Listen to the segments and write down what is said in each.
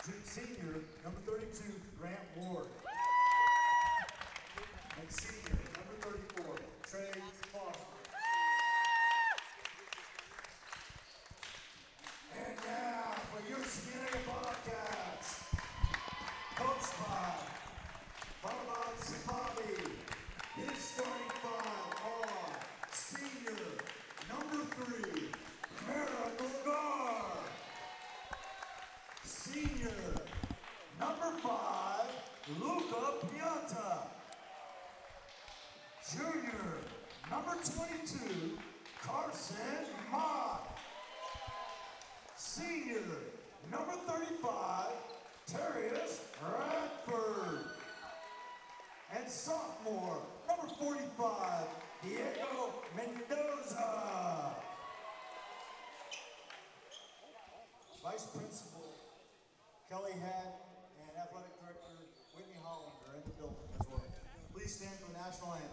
Senior, number 32, Grant Ward. And senior, number 34, Trey Foster. And now for your Senior Bobcats, coached by Farman Sipavi. His starting five are senior, number 3, Mara Golgar. Senior, number 5, Luca Pianta. Junior, number 22, Carson Mott. Senior, number 35, Terrius Radford. And sophomore, number 45, Diego Mendoza. Vice Principal Kelly Hatt and Athletic Director Whitney Holland are in the building as well. Please stand for the national anthem.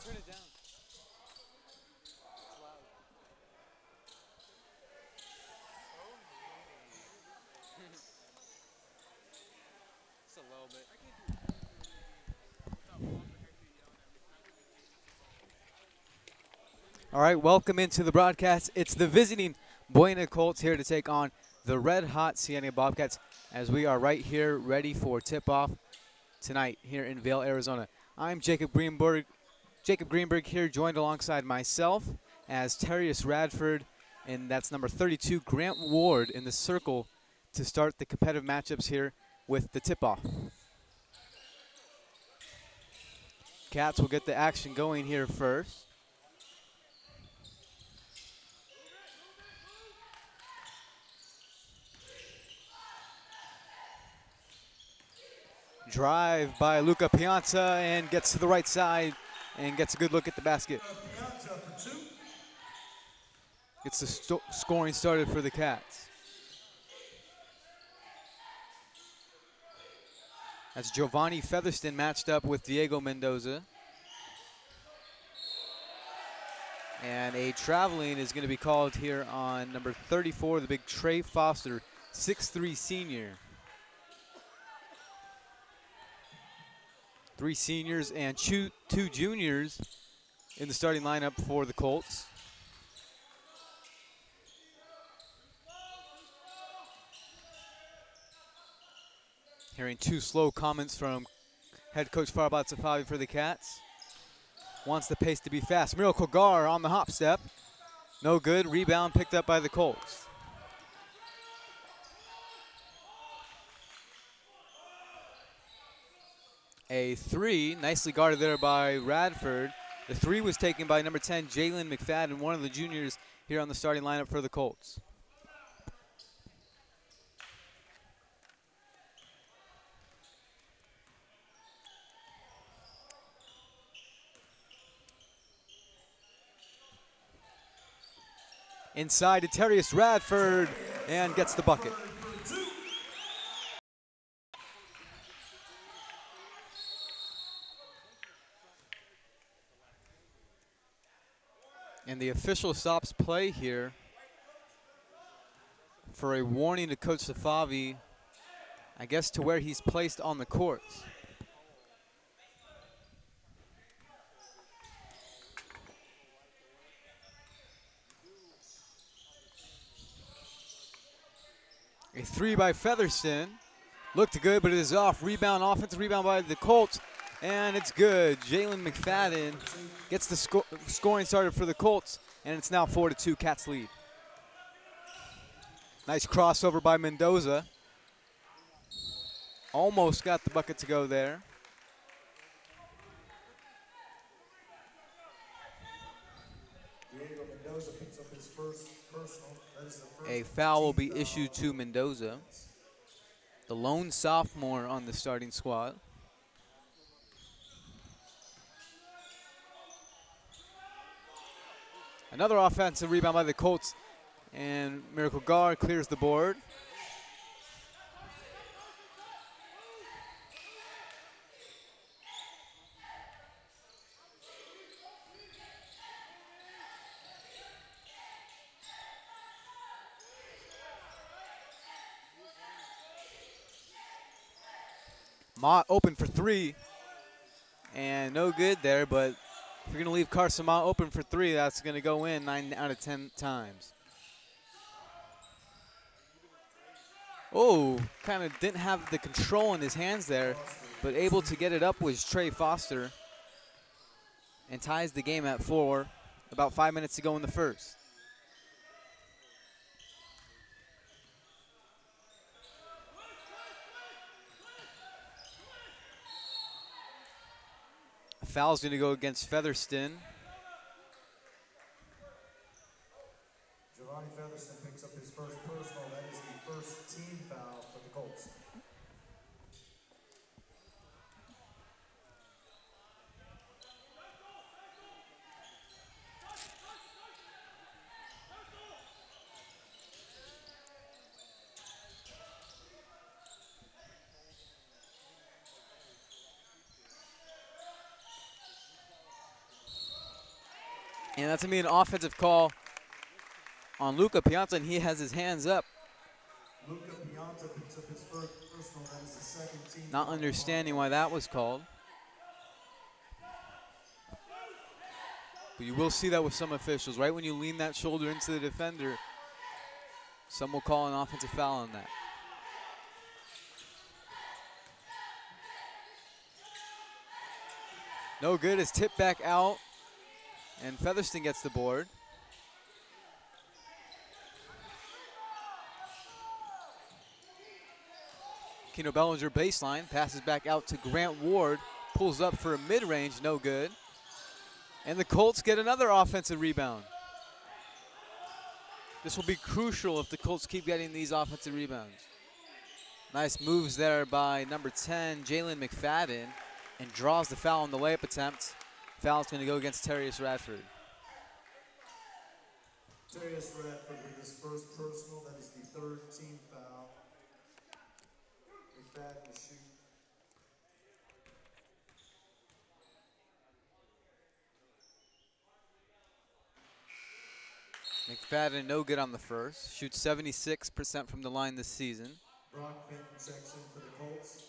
Turn it down. It's loud. Just a little bit. All right, welcome into the broadcast. It's the visiting Buena Colts here to take on the red-hot Siena Bobcats as we are right here ready for tip-off tonight here in Vail, Arizona. I'm Jacob Greenberg. Jacob Greenberg here, joined alongside myself as Terrius Radford, and that's number 32, Grant Ward, in the circle to start the competitive matchups here with the tip-off. Cats will get the action going here first. Drive by Luca Pianta and gets to the right side and gets a good look at the basket. Gets the scoring started for the Cats. That's Giovanni Featherston matched up with Diego Mendoza. And a traveling is going to be called here on number 34, the big Trey Foster, 6'3" senior. 3 seniors and 2 juniors in the starting lineup for the Colts. Hearing 2 slow comments from head coach Farbat Safavi for the Cats. Wants the pace to be fast. Miracle Gar on the hop step. No good. Rebound picked up by the Colts. A 3, nicely guarded there by Radford. The 3 was taken by number 10, Jalen McFadden, one of the juniors here on the starting lineup for the Colts. Inside to Terrius Radford and gets the bucket. And the official stops play here for a warning to Coach Safavi, I guess to where he's placed on the court. A three by Featherston. Looked good, but it is off. Rebound, offensive rebound by the Colts, and it's good. Jalen McFadden gets the scoring started for the Colts, and it's now 4-2, Cats lead. Nice crossover by Mendoza. Almost got the bucket to go there. Diego Mendoza picks up his first personal. That is the first A foul will be team issued foul. to Mendoza, the lone sophomore on the starting squad. Another offensive rebound by the Colts, and Miracle Guard clears the board. Mott open for three, and no good there, but if you're going to leave Carson Mott open for three, that's going to go in 9 out of 10 times. Oh, kind of didn't have the control in his hands there, but able to get it up was Trey Foster, and ties the game at 4. About 5 minutes to go in the first. Foul's going to go against Featherston. Giovanni Featherston picks up his first personal. That is the first team foul for the Colts. And that's going to be an offensive call on Luca Pianta, and he has his hands up. Luca Pianta picks up his first personal. That is the second team Not foul. understanding why that was called. But you will see that with some officials. Right when you lean that shoulder into the defender, some will call an offensive foul on that. No good. It's tipped back out, and Featherston gets the board. Keno Bellinger baseline, passes back out to Grant Ward, pulls up for a mid-range, no good. And the Colts get another offensive rebound. This will be crucial if the Colts keep getting these offensive rebounds. Nice moves there by number 10, Jalen McFadden, and draws the foul on the layup attempt. Foul's going to go against Terrius Radford. Terrius Radford with his first personal. That is the third team foul. McFadden to shoot. McFadden no good on the first. Shoots 76% from the line this season. Brock Fenton checks in for the Colts.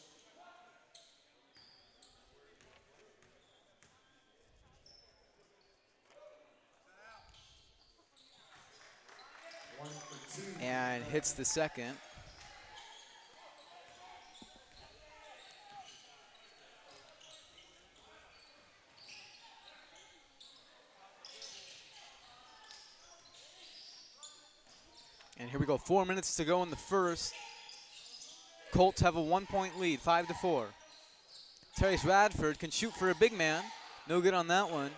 One for two. And hits the second. And here we go, 4 minutes to go in the first. Colts have a 1-point lead, 5-4. Terrius Radford can shoot for a big man. No good on that one.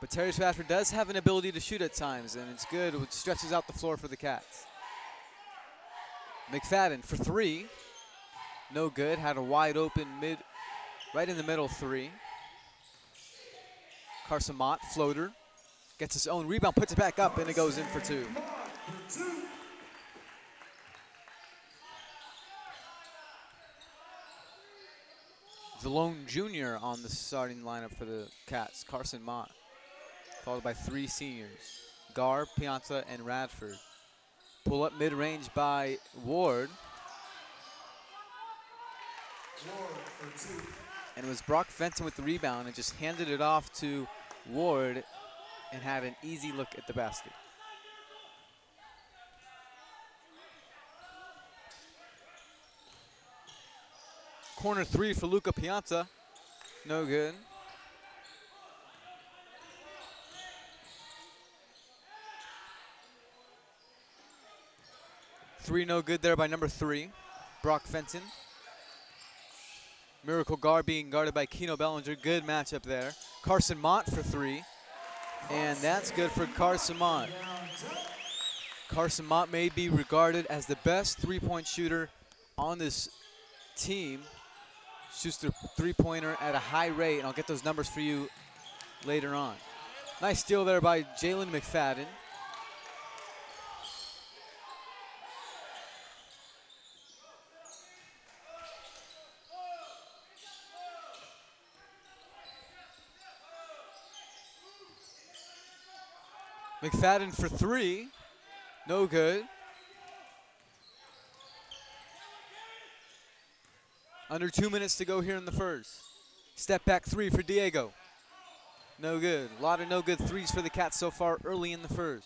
But Terrius Radford does have an ability to shoot at times, and it's good. It stretches out the floor for the Cats. McFadden for three. No good, had a wide open right in the middle three. Carson Mott, floater. Gets his own rebound, puts it back up, and it goes in for two. the lone junior on the starting lineup for the Cats, Carson Mott, followed by 3 seniors, Gar, Pianta, and Radford. Pull up mid-range by Ward. Ward for 2. And it was Brock Fenton with the rebound and just handed it off to Ward and had an easy look at the basket. Corner 3 for Luca Pianta. No good. Three no good there by number 3, Brock Fenton. Miracle Gar being guarded by Keno Bellinger. Good matchup there. Carson Mott for 3. And that's good for Carson Mott. Carson Mott may be regarded as the best three-point shooter on this team. Shoots the three-pointer at a high rate, and I'll get those numbers for you later on. Nice steal there by Jalen McFadden. McFadden for 3, no good. Under 2 minutes to go here in the first. Step back 3 for Diego. No good. A lot of no good threes for the Cats so far early in the first.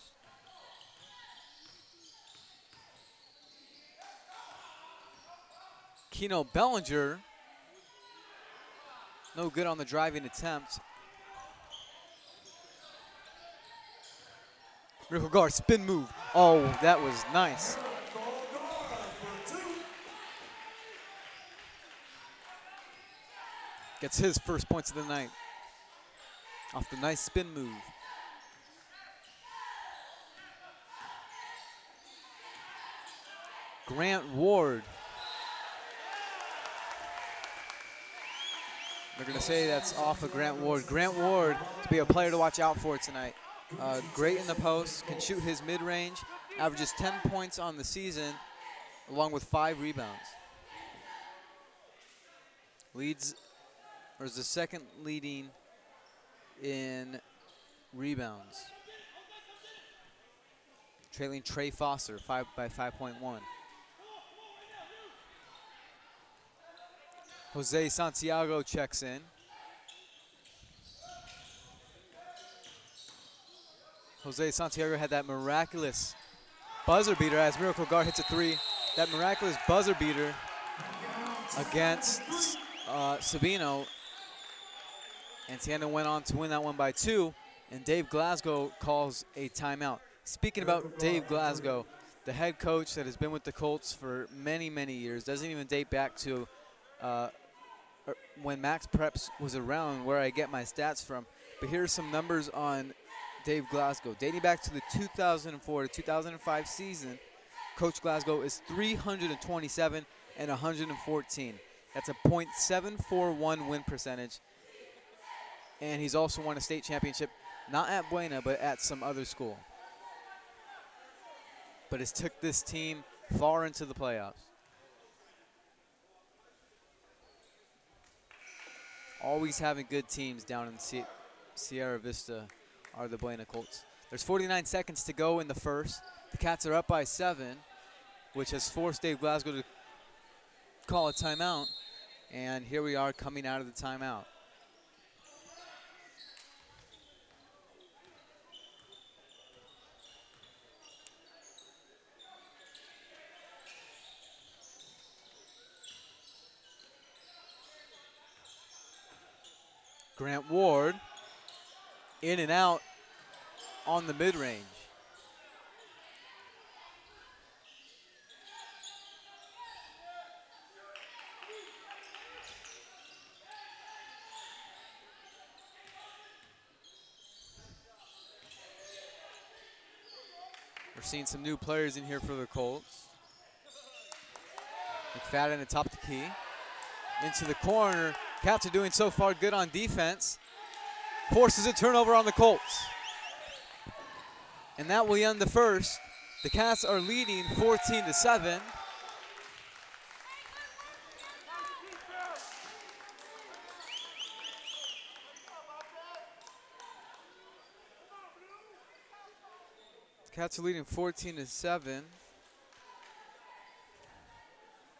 Keno Bellinger, no good on the driving attempt. Miracle Gar, spin move. Oh, that was nice. Gets his first points of the night off the nice spin move. Grant Ward. They're going to say that's off of Grant Ward. Grant Ward to be a player to watch out for tonight. Great in the post, can shoot his mid-range, averages 10 points on the season, along with 5 rebounds. Leads, or is the second leading in rebounds. Trailing Trey Foster by 5.1. Jose Santiago checks in. Jose Santiago had that miraculous buzzer beater as Miracle Gar hits a 3. That miraculous buzzer beater against Sabino. And Siena went on to win that one by 2. And Dave Glasgow calls a timeout. Speaking about Dave Glasgow, the head coach that has been with the Colts for many, many years, doesn't even date back to when Max Preps was around, where I get my stats from. But here's some numbers on Dave Glasgow. Dating back to the 2004 to 2005 season, Coach Glasgow is 327 and 114. That's a .741 win percentage. And he's also won a state championship, not at Buena, but at some other school. But has took this team far into the playoffs. Always having good teams down in Sierra Vista are the Buena Colts. There's 49 seconds to go in the first. The Cats are up by 7, which has forced Dave Glasgow to call a timeout. And here we are coming out of the timeout. Grant Ward in and out on the mid-range. We're seeing some new players in here for the Colts. McFadden atop the key. Into the corner. Cats are doing so far good on defense. Forces a turnover on the Colts. And that will end the first. The Cats are leading 14-7. Cats are leading 14-7.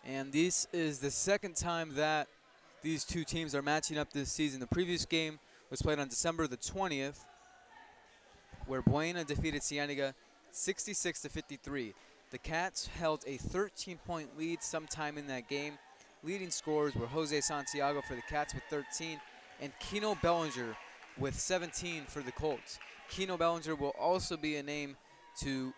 And this is the second time that these two teams are matching up this season. The previous game was played on December the 20th, where Buena defeated Cienega 66-53. The Cats held a 13-point lead sometime in that game. Leading scorers were Jose Santiago for the Cats with 13 and Keno Bellinger with 17 for the Colts. Keno Bellinger will also be a name to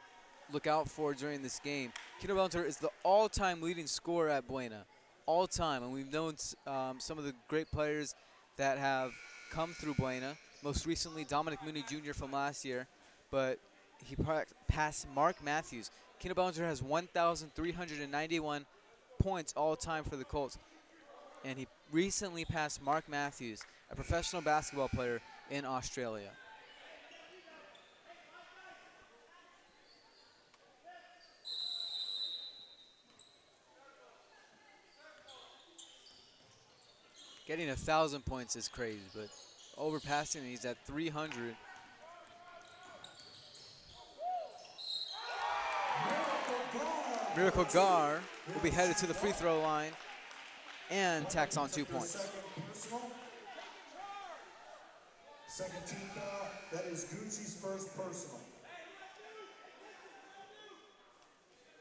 look out for during this game. Keno Bellinger is the all-time leading scorer at Buena, all-time, and we've known some of the great players that have come through Buena. Most recently, Dominic Mooney Jr. from last year, but he passed Mark Matthews. Keno Bellinger has 1,391 points all-time for the Colts, and he recently passed Mark Matthews, a professional basketball player in Australia. Getting 1,000 points is crazy, but overpassing, he's at 300. Miracle Gar will be headed to the free throw line and tacks on 2 points. Second team foul, that is Gucci's first personal.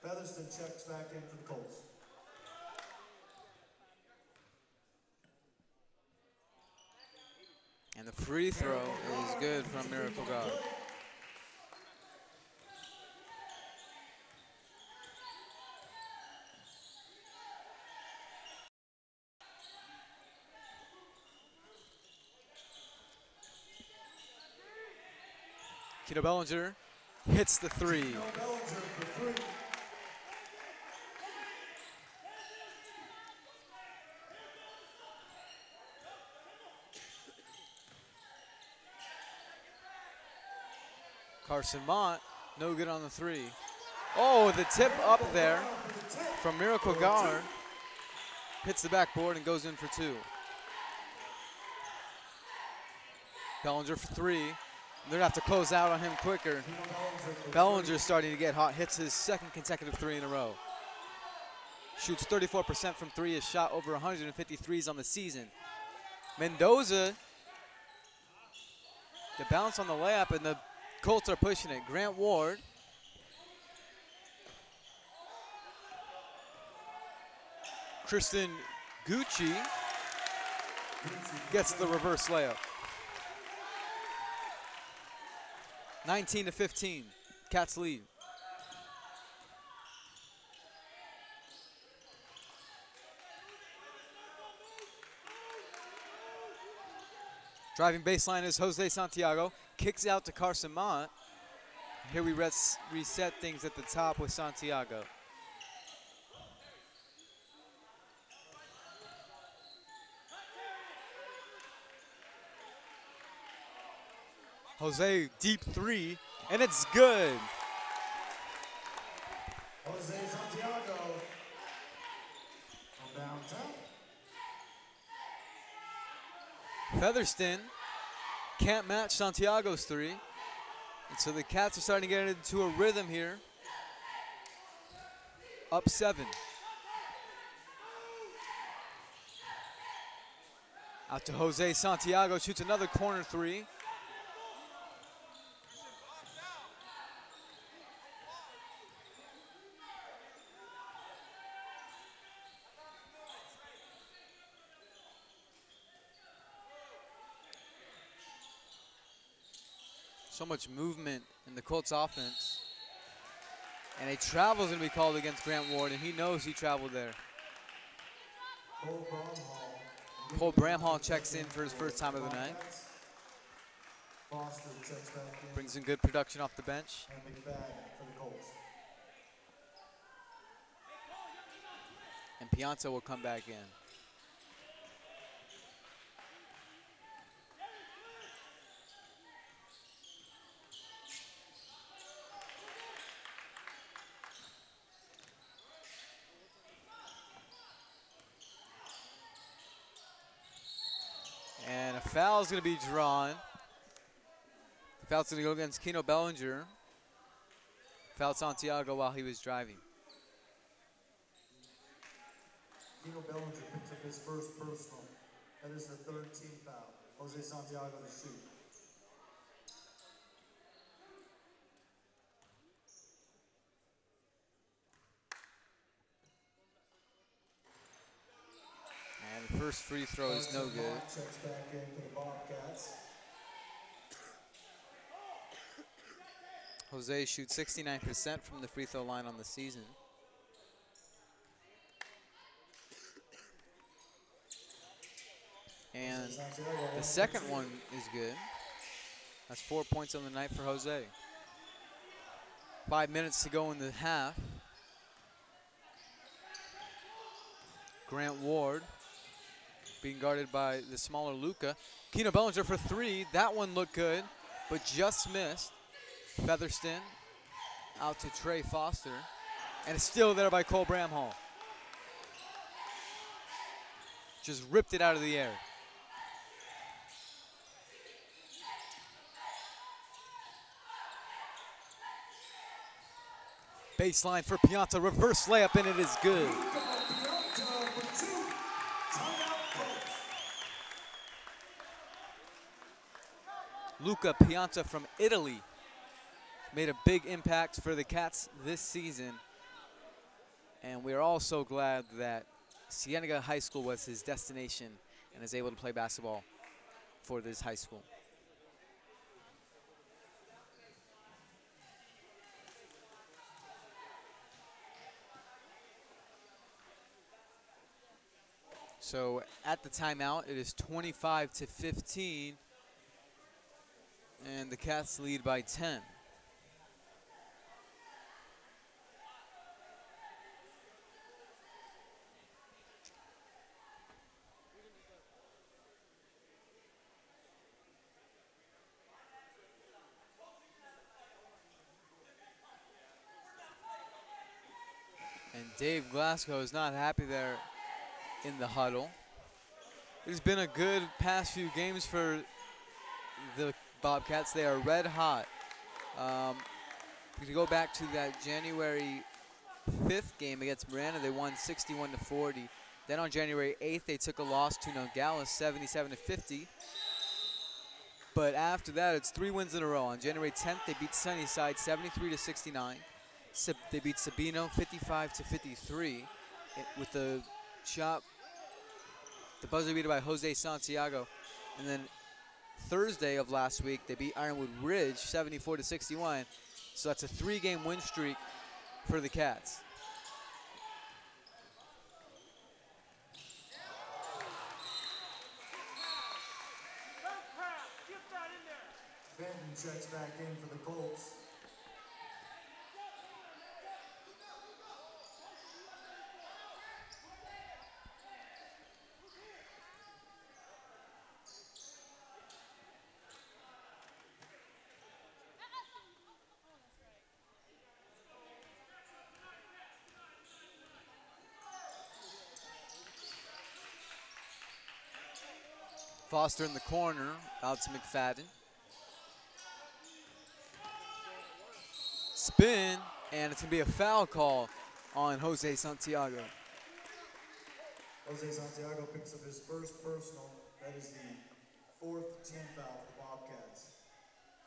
Featherston checks back in for the Colts. And the free throw is good from Miracle God. Keno Bellinger hits the three. Carson Mott, no good on the three. Oh, the tip up there from Miracle Gar. Hits the backboard and goes in for two. Bellinger for three. They're going to have to close out on him quicker. Bellinger's starting to get hot. Hits his second consecutive three in a row. Shoots 34% from three. Has shot over 150 threes on the season. Mendoza, the bounce on the layup, and the Colts are pushing it. Grant Ward. Kristen Gucci gets the reverse layup. 19-15, Cats lead. Driving baseline is Jose Santiago. Kicks out to Carson Mott. Here we reset things at the top with Santiago. Jose, deep three, and it's good. Jose Santiago from downtown. Featherston can't match Santiago's three. And so the Cats are starting to get into a rhythm here. Up 7. Out to Jose Santiago, shoots another corner three. So much movement in the Colts offense. And a travel is going to be called against Grant Ward, and he knows he traveled there. Cole Bramhall checks in for his first time of the night. Brings in good production off the bench. And Pianta will come back in. And a foul is going to be drawn. The foul's going to go against Keno Bellinger. Fouled Santiago while he was driving. Keno Bellinger picks up his first personal. That is the third team foul. Jose Santiago to shoot. And the first free throw is no good. Checks back in for the Bobcats. Jose shoots 69% from the free throw line on the season. And the second one is good. That's 4 points on the night for Jose. 5 minutes to go in the half. Grant Ward being guarded by the smaller Luka. Keno Bellinger for three. That one looked good, but just missed. Featherston out to Trey Foster. And it's still there by Cole Bramhall. Just ripped it out of the air. Baseline for Pianta, reverse layup, and it is good. Luca Pianta from Italy made a big impact for the Cats this season. And we are all so glad that Cienega High School was his destination and is able to play basketball for this high school. So at the timeout, it is 25-15, and the Cats lead by 10. And Dave Glasgow is not happy there in the huddle. It's been a good past few games for the Bobcats. They are red hot. If you go back to that January 5th game against Miranda, they won 61-40. Then on January 8th, they took a loss to Nogales, 77-50. But after that, it's 3 wins in a row. On January 10th, they beat Sunnyside 73-69. They beat Sabino 55-53 with the shot, the buzzer beater by Jose Santiago. And then Thursday of last week, they beat Ironwood Ridge 74-61. So that's a 3-game win streak for the Cats. Fenton checks back in for the Colts. Foster in the corner, out to McFadden. Spin, and it's going to be a foul call on Jose Santiago. Jose Santiago picks up his first personal. That is the 4th team foul for the Bobcats.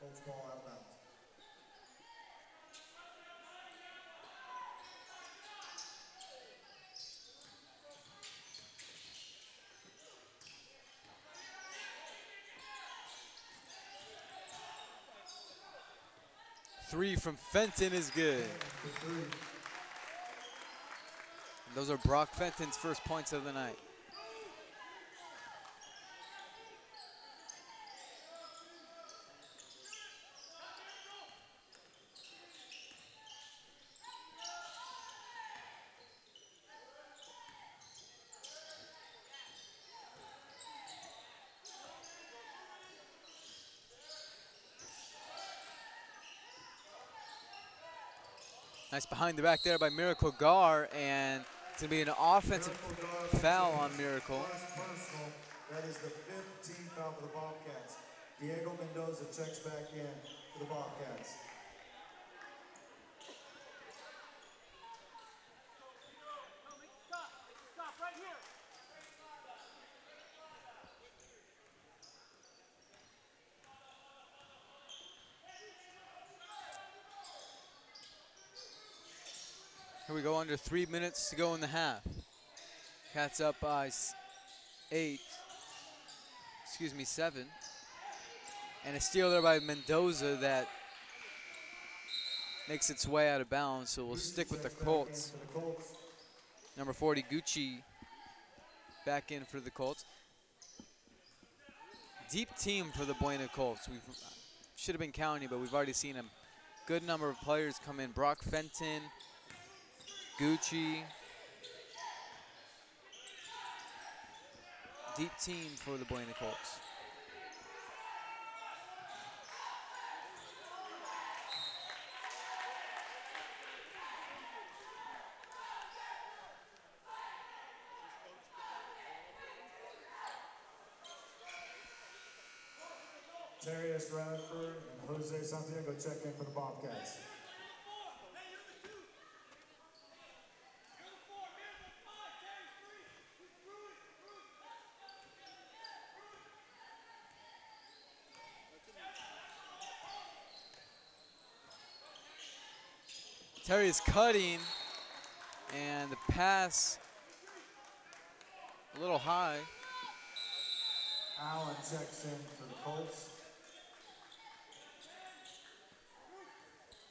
Colts ball out of bounds. Three from Fenton is good. And those are Brock Fenton's first points of the night. Nice behind the back there by Miracle Gar, and it's going to be an offensive foul on Miracle. That is the 5th team foul for the Bobcats. Diego Mendoza checks back in for the Bobcats. Here we go, under 3 minutes to go in the half. Cats up by 7. And a steal there by Mendoza that makes its way out of bounds, so we'll stick with the Colts. Number 40, Gucci, back in for the Colts. Deep team for the Buena Colts. We should have been counting, but we've already seen a good number of players come in. Brock Fenton, Gucci. Deep team for the Buena Colts. Darius Radford and Jose Santiago check in for the Bobcats. Terry is cutting, and the pass a little high. Allen checks in for the Colts.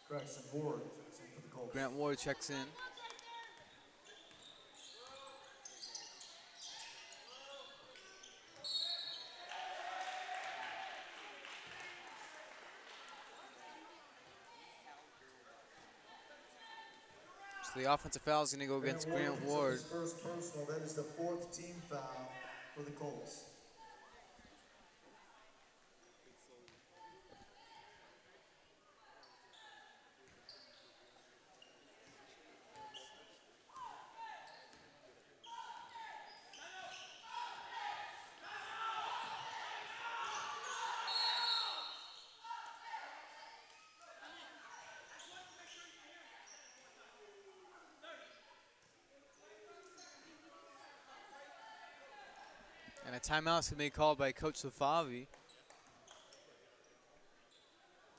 Correction, Ward checks in for the Colts. Grant Ward checks in. So the offensive foul is going to go against Grant Ward. His first personal, that is the 4th team foul for the Colts. And a timeout's going to be called by Coach Lafavi.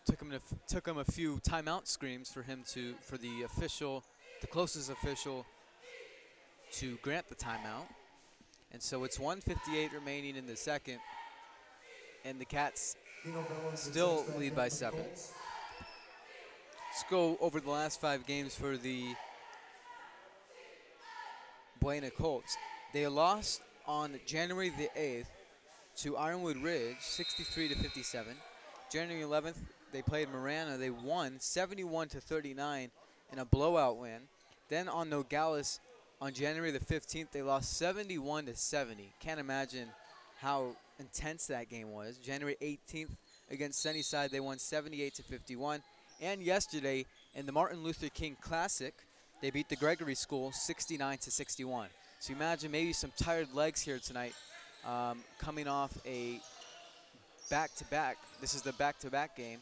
Took him a few timeout screams for the closest official to grant the timeout. And so it's 1:58 remaining in the second, and the Cats still lead by 7. Let's go over the last 5 games for the Buena Colts. They lost on January the 8th to Ironwood Ridge, 63-57. January 11th, they played Marana. They won 71-39 in a blowout win. Then on Nogales, on January the 15th, they lost 71-70. Can't imagine how intense that game was. January 18th against Sunnyside, they won 78-51. And yesterday in the Martin Luther King Classic, they beat the Gregory School 69-61. So imagine maybe some tired legs here tonight, coming off a back-to-back. This is the back-to-back game.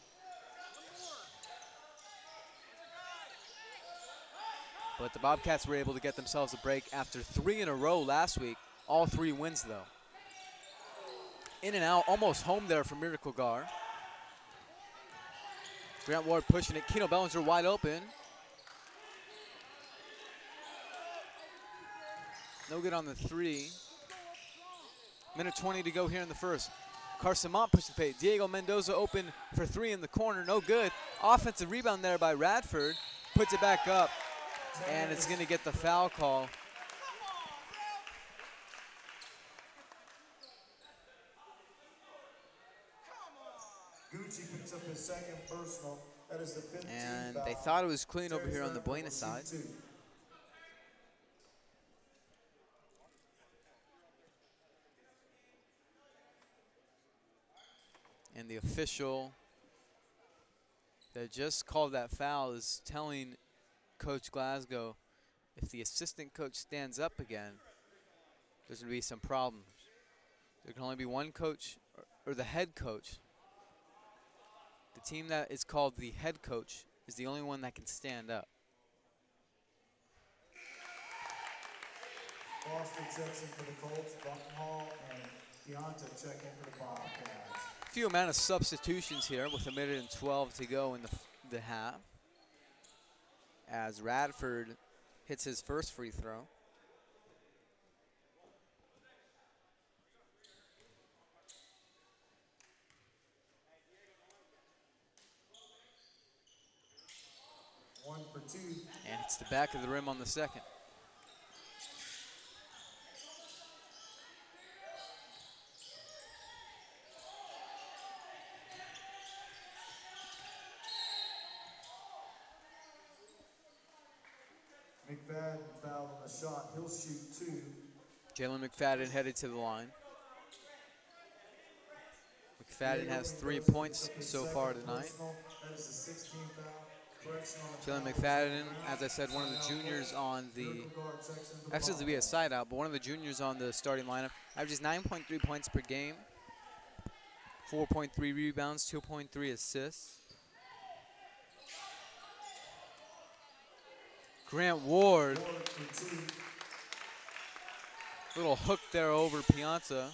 But the Bobcats were able to get themselves a break after 3 in a row last week. All 3 wins, though. In and out, almost home there for Miracle Gar. Grant Ward pushing it. Keno Bellinger wide open. No good on the 3. Minute 20 to go here in the first. Carson Mott pushes the pace. Diego Mendoza open for 3 in the corner. No good. Offensive rebound there by Radford. Puts it back up. And it's going to get the foul call. Gucci picks up his second personal. That is the 15th And foul. they thought it was clean over here on the Buena side. And the official that just called that foul is telling Coach Glasgow if the assistant coach stands up again, there's going to be some problems. There can only be one coach, or the head coach. The team that is called the head coach is the only one that can stand up. Foster checks in for the Colts. Buckenhall and Deonta check in for the Bobcats. Few amount of substitutions here with 1:12 to go in the half. As Radford hits his first free throw. One for two. And hits the back of the rim on the second. McFadden fouled on the shot. He'll shoot two. Jalen McFadden headed to the line. McFadden has 3 points so far tonight. That is the 16th foul. Correction on Jalen McFadden, as I said, one of the juniors on the, actually to be a side out, but one of the juniors on the starting lineup, averages 9.3 points per game, 4.3 rebounds, 2.3 assists. Grant Ward, little hook there over Piazza.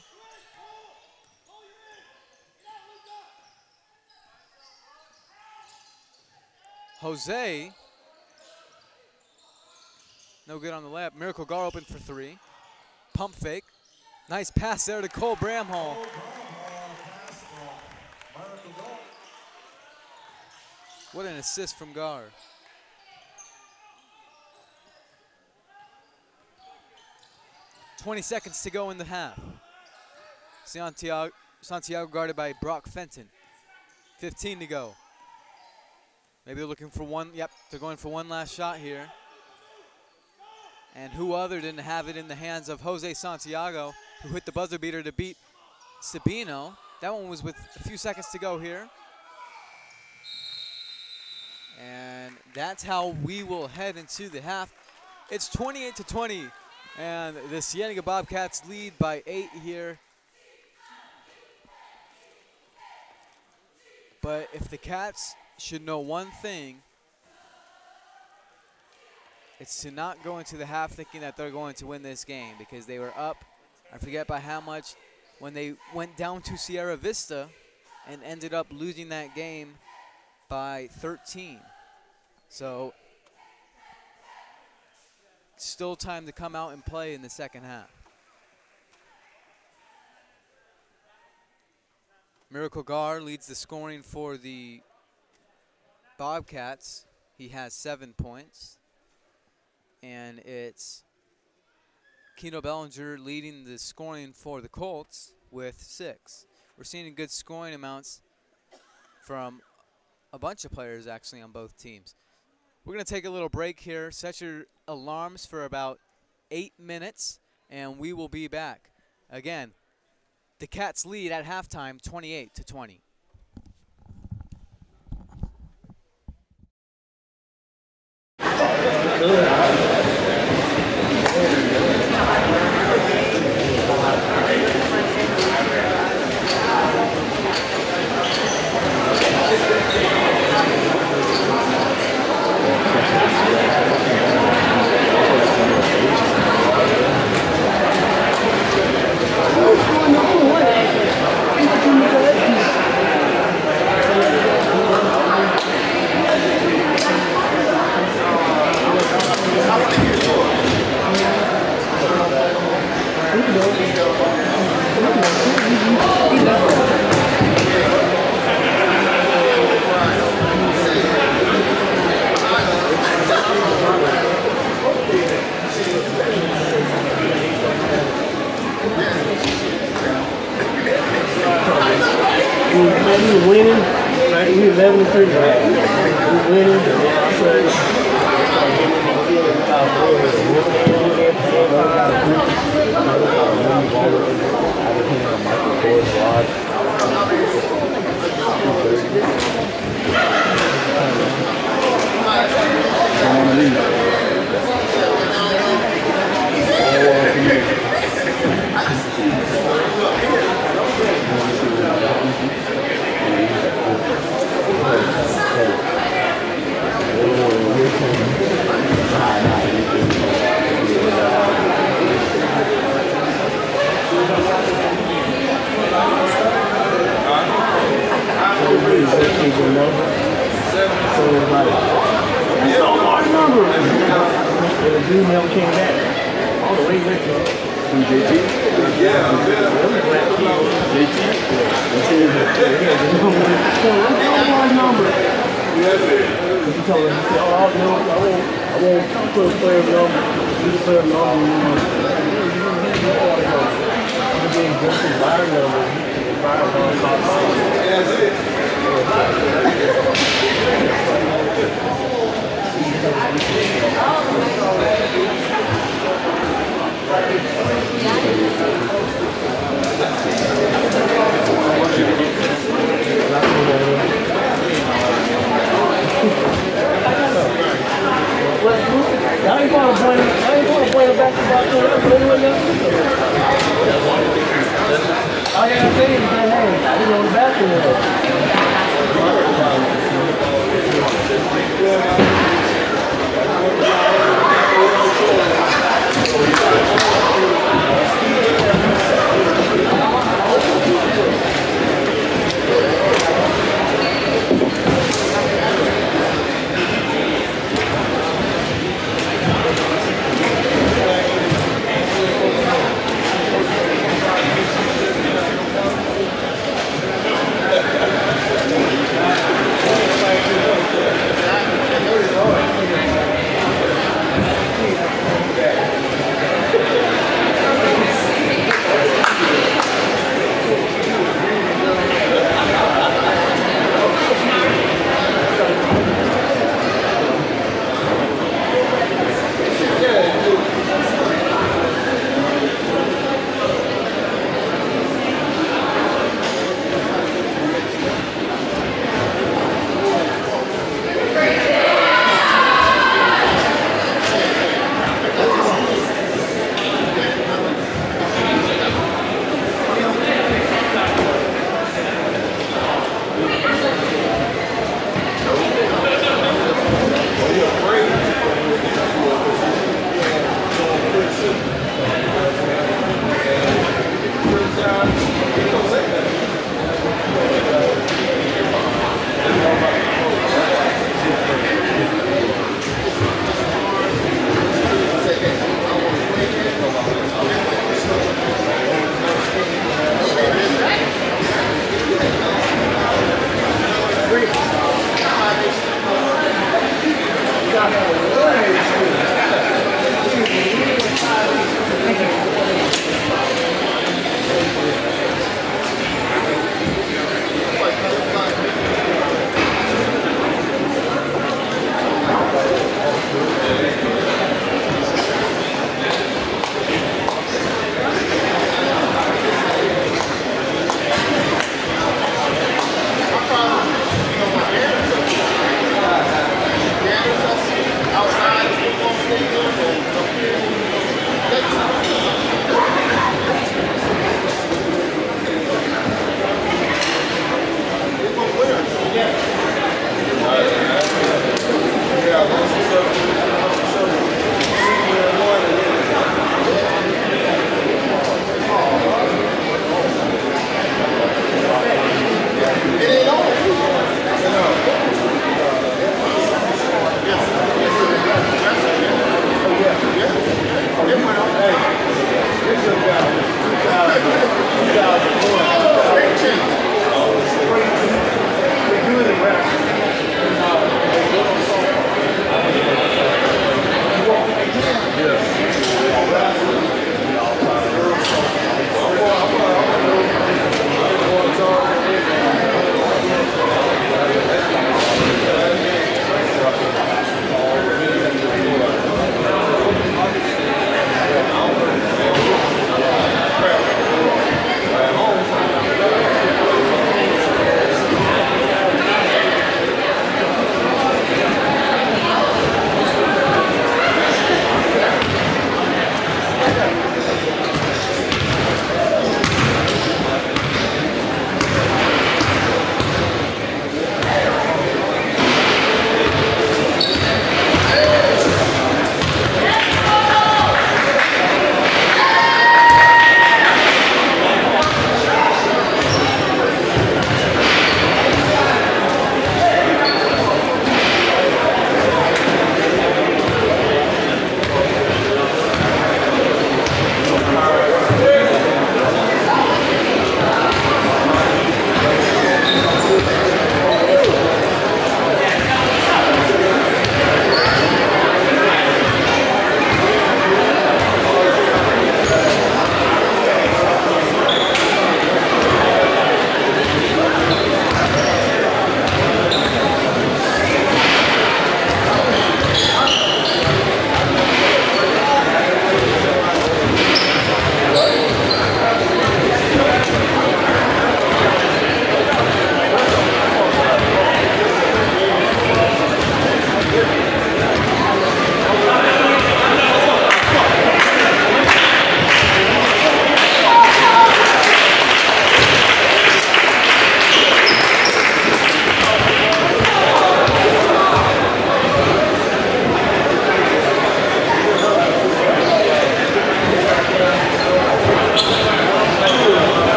Jose, no good on the layup. Miracle Gar open for three. Pump fake. Nice pass there to Cole Bramhall. What an assist from Gar. .20 to go in the half. Santiago guarded by Brock Fenton. 15 to go. Maybe they're looking for one. Yep, they're going for one last shot here. And who other than to have it in the hands of Jose Santiago, who hit the buzzer beater to beat Sabino. That one was with a few seconds to go here. And that's how we will head into the half. It's 28-20, and the Cienega Bobcats lead by 8 here. But if the Cats should know one thing, it's to not go into the half thinking that they're going to win this game, because they were up, I forget by how much, when they went down to Sierra Vista and ended up losing that game by 13. So still time to come out and play in the second half. Miracle Gar leads the scoring for the Bobcats. He has 7 points. And it's Keno Bellinger leading the scoring for the Colts with 6. We're seeing good scoring amounts from a bunch of players actually on both teams. We're going to take a little break here. Set your alarms for about 8 minutes, and we will be back. Again, the Cats lead at halftime 28-20. We winning, right? We 11-3, right? We winning. That's a large number. dude never came back. All the way with him. JT? Yeah. JT? Number. He told him, he said, oh, no, I won't put a player number. You can put a number. I'm getting just a buyer number. That's it. I ain't going to play the basketball team. All you gotta say is that, hey, I didn't know the basketball.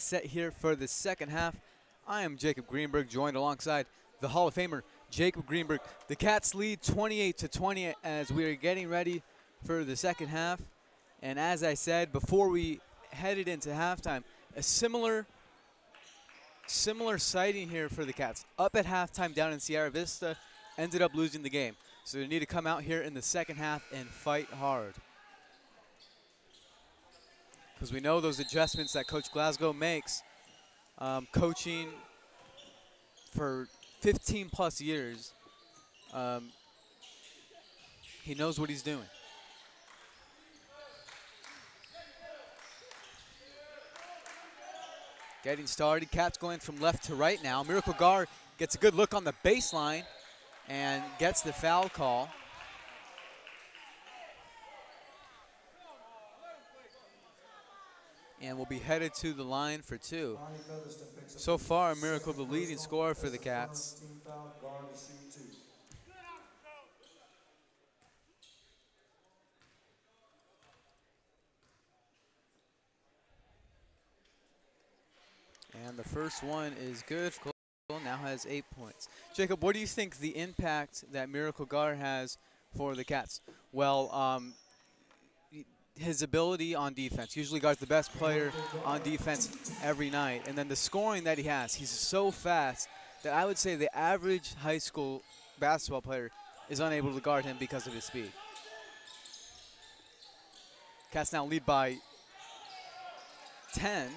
set here for the second half. I am Jacob Greenberg, joined alongside the Hall of Famer, Jacob Greenberg. The Cats lead 28-20 as we are getting ready for the second half. And as I said, before we headed into halftime, a similar sighting here for the Cats. Up at halftime down in Sierra Vista, ended up losing the game. So they need to come out here in the second half and fight hard. Because we know those adjustments that Coach Glasgow makes, coaching for 15 plus years, he knows what he's doing. Getting started, Cats going from left to right now. Miracle Gar gets a good look on the baseline and gets the foul call. And will be headed to the line for two. So far, Miracle the leading scorer for the Cats. And the first one is good. Cole now has 8 points. Jacob, what do you think the impact that Miracle Gar has for the Cats? Well, his ability on defense. Usually Gar's the best player on defense every night. And then the scoring that he has, he's so fast that I would say the average high school basketball player is unable to guard him because of his speed. Cats now lead by 10.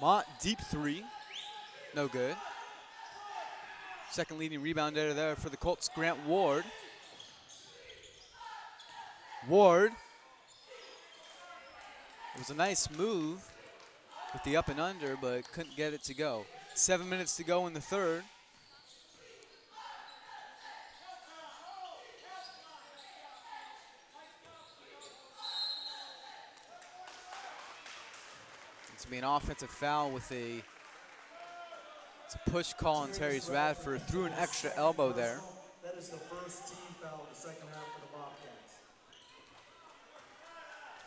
Mott, deep three, no good. Second leading rebounder there for the Colts, Grant Ward. Ward, it was a nice move with the up and under, but couldn't get it to go. 7 minutes to go in the third. It's be an offensive foul with a push call on Terry Radford. Threw an extra elbow there. That is the first team foul of the second half for the Bobcats.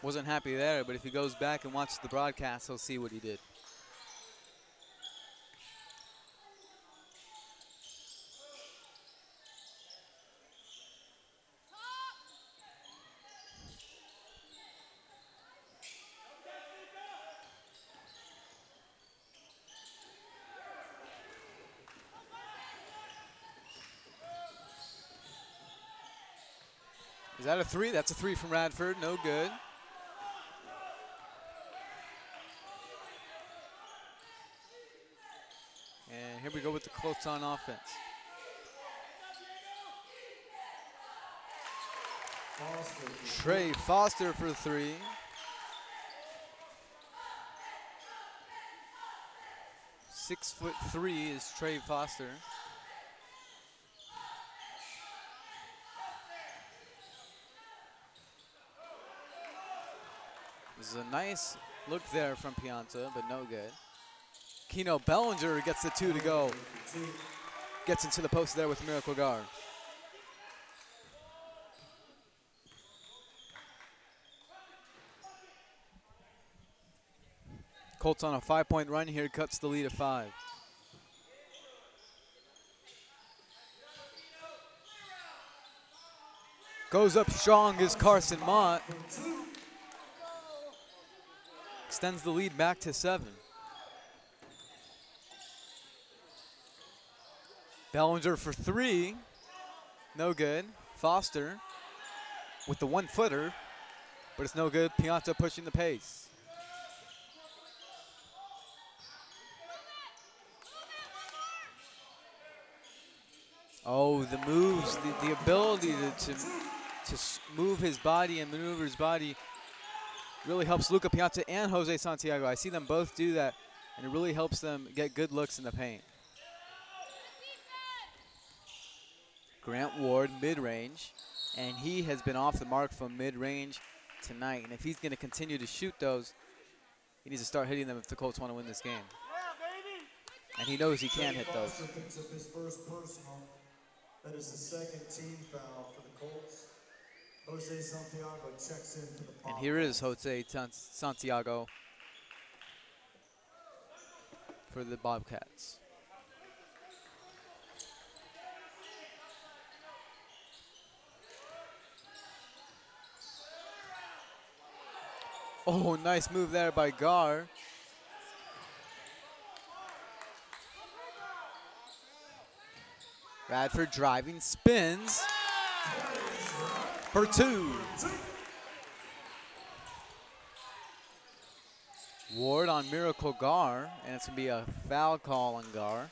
Wasn't happy there, but if he goes back and watches the broadcast, he'll see what he did. Is that a three? That's a three from Radford, no good. And here we go with the Colts on offense. Trey Foster for three. .6'3" is Trey Foster. This is a nice look there from Pianta, but no good. Keno Bellinger gets the two to go. Gets into the post there with Miracle Gar. Colts on a 5-point run here, cuts the lead to 5. Goes up strong is Carson Mott. Extends the lead back to 7. Bellinger for three, no good. Foster with the 1-footer, but it's no good. Pianta pushing the pace. Oh, the moves, the ability to move his body and maneuver his body really helps Luca Pianta and Jose Santiago. I see them both do that, and it really helps them get good looks in the paint. Grant Ward, mid-range, and he has been off the mark from mid-range tonight. And if he's going to continue to shoot those, he needs to start hitting them if the Colts want to win this game. And he knows he can hit those. Picks up his first personal. That is the second team foul for the Colts. Jose Santiago checks in for the And Bobcats. here is Jose Santiago for the Bobcats. Oh, nice move there by Gar. Radford driving, spins for two. Ward on Miracle Gar, and it's going to be a foul call on Gar.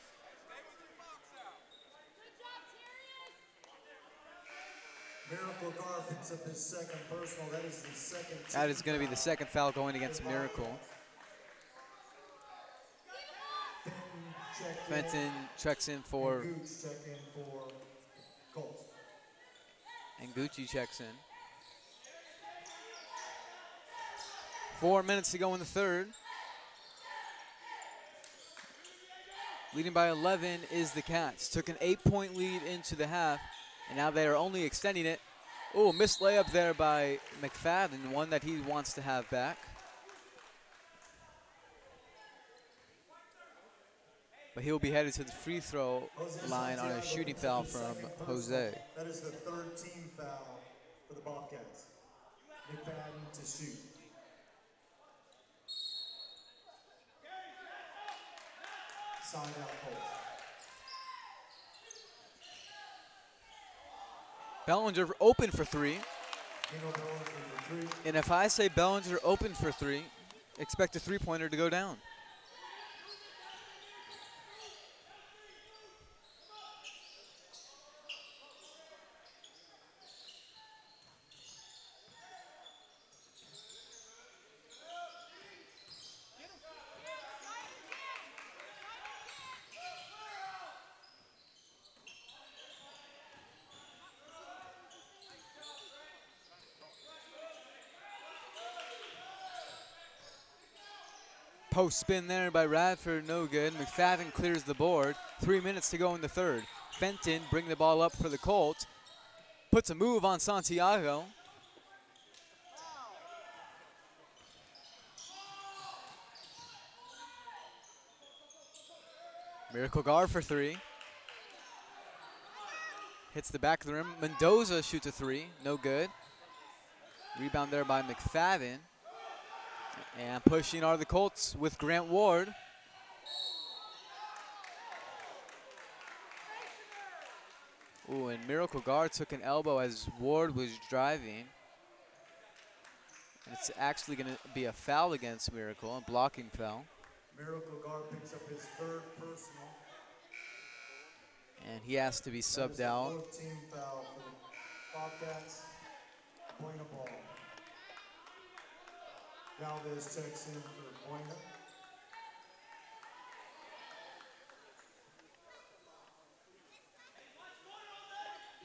Miracle Gar picks up his second personal. That is the second. That is going to be the second foul going against Miracle. Fenton checks in for. And Gooch check in for Colts. And Gucci checks in. 4 minutes to go in the third. Leading by 11 is the Cats. Took an 8-point lead into the half, and now they are only extending it. Oh, missed layup there by McFadden, one that he wants to have back. But he'll be headed to the free throw line on a shooting foul from Jose. That is the third team foul for the Bobcats. McFadden to shoot. Side out Colts. Bellinger open for three. Bellinger for three. And if I say Bellinger open for three, expect a three-pointer to go down. Post spin there by Radford, no good. McFadden clears the board. 3 minutes to go in the third. Fenton bring the ball up for the Colts. Puts a move on Santiago. Miracle Gar for three. Hits the back of the rim. Mendoza shoots a three, no good. Rebound there by McFadden. And pushing are the Colts with Grant Ward. Ooh, and Miracle Gar took an elbow as Ward was driving. And it's actually going to be a foul against Miracle, a blocking foul. Miracle Gar picks up his third personal. And he has to be subbed out. Fourth team foul for the Bobcats. Buena ball. Galvez checks in for Buena.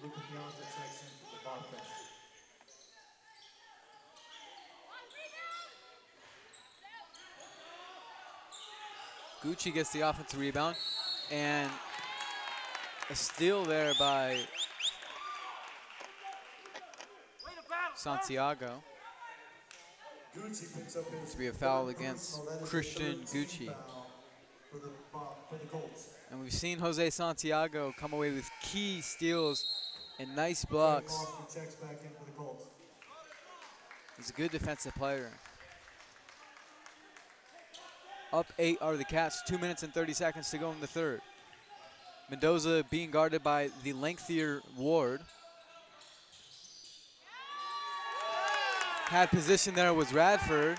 Luca Piazza checks in for the Bobcats. Gucci gets the offensive rebound. And a steal there by Santiago. Gucci picks up his To be a foul against Christian Gucci. For the Colts. And we've seen Jose Santiago come away with key steals and nice blocks. Checks back in for the Colts. He's a good defensive player. Up 8 are the Cats. 2 minutes and 30 seconds to go in the third. Mendoza being guarded by the lengthier Ward. Had position there was Radford.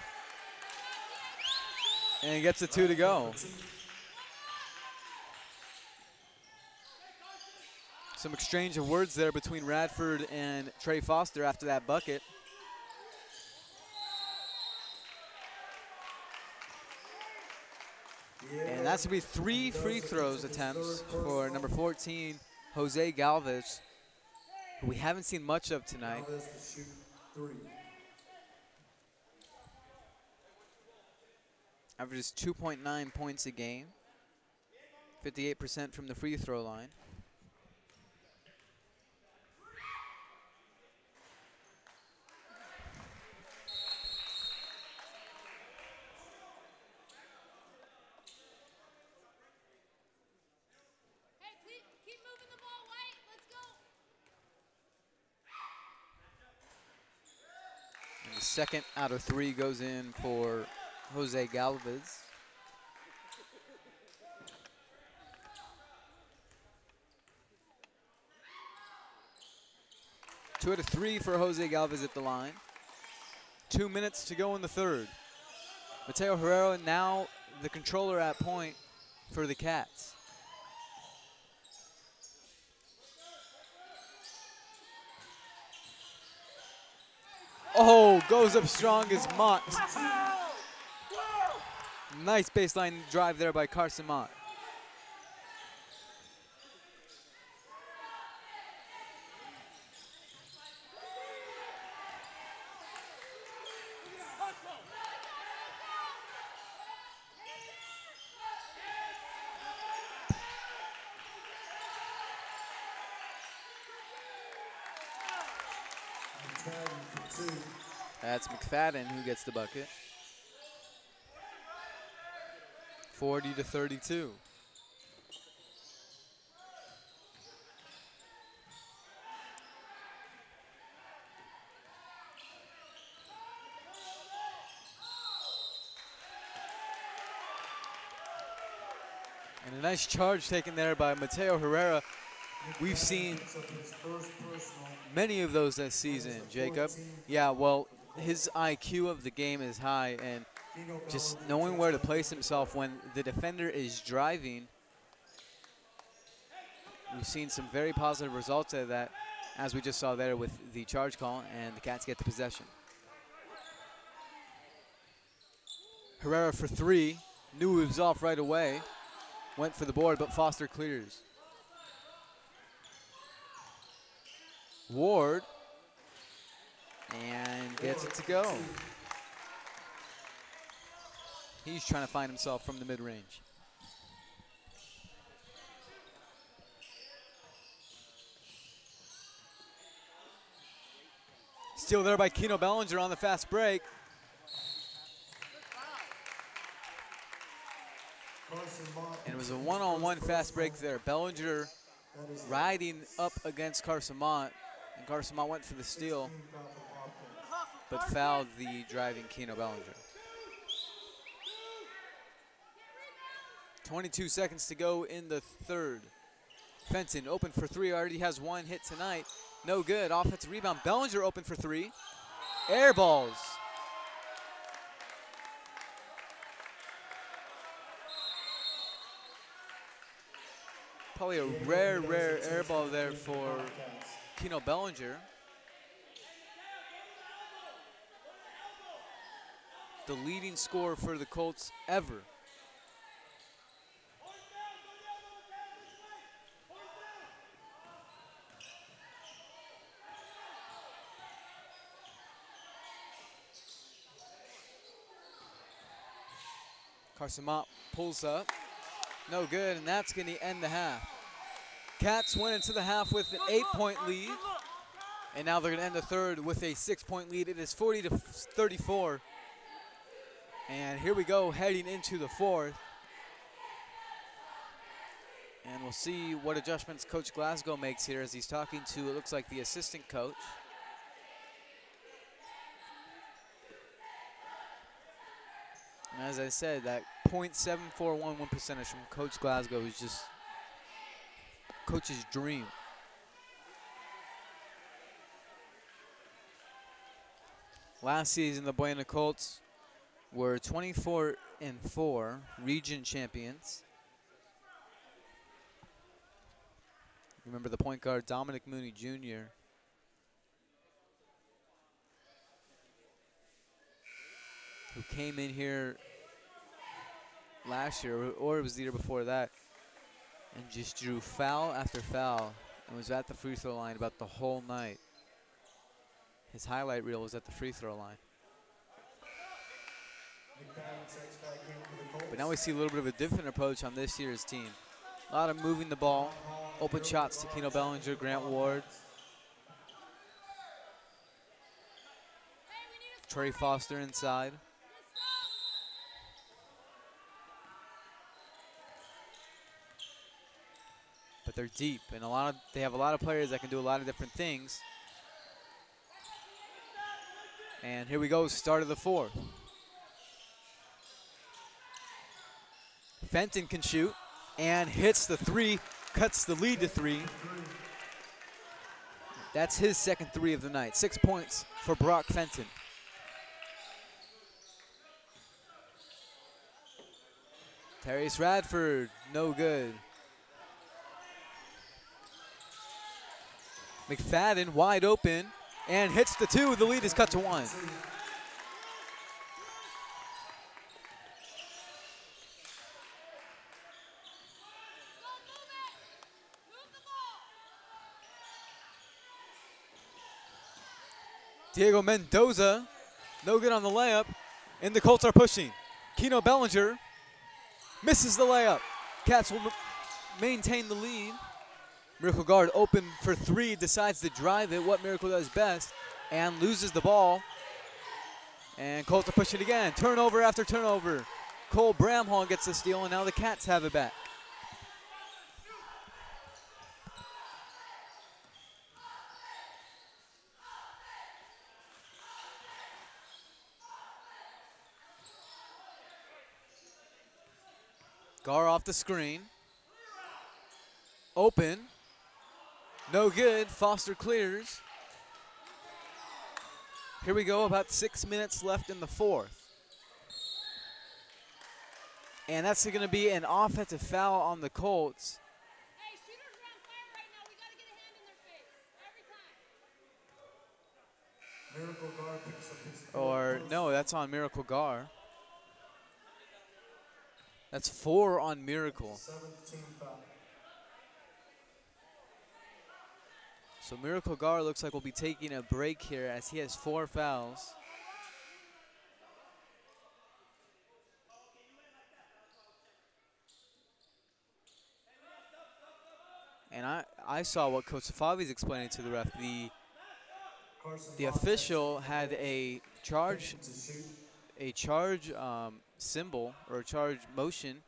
And he gets a 2 to go. Some exchange of words there between Radford and Trey Foster after that bucket. And that's going to be 3 free throws attempts for number 14, Jose Galvez, who we haven't seen much of tonight. Averages 2.9 points a game, 58% from the free throw line. second out of 3 goes in for Jose Galvez. Two out of 3 for Jose Galvez at the line. 2 minutes to go in the third. Mateo Herrera now the controller at point for the Cats. Oh, goes up strong as Mott. Nice baseline drive there by Carson Mott. That's McFadden who gets the bucket. 40-32. And a nice charge taken there by Mateo Herrera. We've seen many of those this season, Jacob. Yeah, well, his IQ of the game is high, and just knowing where to place himself when the defender is driving, we've seen some very positive results of that, as we just saw there with the charge call, and the Cats get the possession. Herrera for 3, knew he was off right away, went for the board, but Foster clears. Ward, and gets it to go. He's trying to find himself from the mid-range. Still there by Keno Bellinger on the fast break. And it was a one-on-one fast break there. Bellinger riding up against Carson Mott, and Carson Mott went for the steal, but fouled the driving Keno Bellinger. 22 seconds to go in the third. Fenton open for 3, already has 1 hit tonight. No good, offensive rebound. Bellinger open for 3. Air balls. Probably a rare air ball there for Keno Bellinger. The leading scorer for the Colts ever. Carson Mott pulls up. No good, and that's going to end the half. Cats went into the half with an 8-point lead, and now they're going to end the third with a 6-point lead. It is 40-34. And here we go, heading into the fourth. And we'll see what adjustments Coach Glasgow makes here as he's talking to, it looks like, the assistant coach. And as I said, that .741 win percentage from Coach Glasgow is just Coach's dream. Last season, the Buena Colts were 24-4, region champions. Remember the point guard, Dominic Mooney Jr. who came in here last year, or it was the year before that, and just drew foul after foul and was at the free throw line about the whole night. His highlight reel was at the free throw line. But now we see a little bit of a different approach on this year's team. A lot of moving the ball, open shots to Keno Bellinger, Grant Ward. Trey Foster inside. But they're deep, and they have a lot of players that can do a lot of different things. And here we go, start of the fourth. Fenton can shoot and hits the three, cuts the lead to 3. That's his second 3 of the night. 6 points for Brock Fenton. Tyrese Radford, no good. McFadden wide open and hits the 2. The lead is cut to 1. Diego Mendoza, no good on the layup, and the Colts are pushing. Keno Bellinger misses the layup. Cats will maintain the lead. Miracle Guard open for 3, decides to drive it, what Miracle does best, and loses the ball. And Colts are pushing again. Turnover after turnover. Cole Bramhall gets the steal, and now the Cats have it back. Gar off the screen. Open. No good. Foster clears. Here we go, about 6 minutes left in the fourth. And that's going to be an offensive foul on the Colts. Hey, shooters are on fire right now. We got to get a hand in their face every time. Miracle Guard picks up his Or, no, that's on Miracle Gar. That's 4 on Miracle. 17 foul. So Miracle Gar looks like we'll be taking a break here as he has 4 fouls. And I saw what Coach Safavi's explaining to the ref. The official had a charge symbol or a charge motion,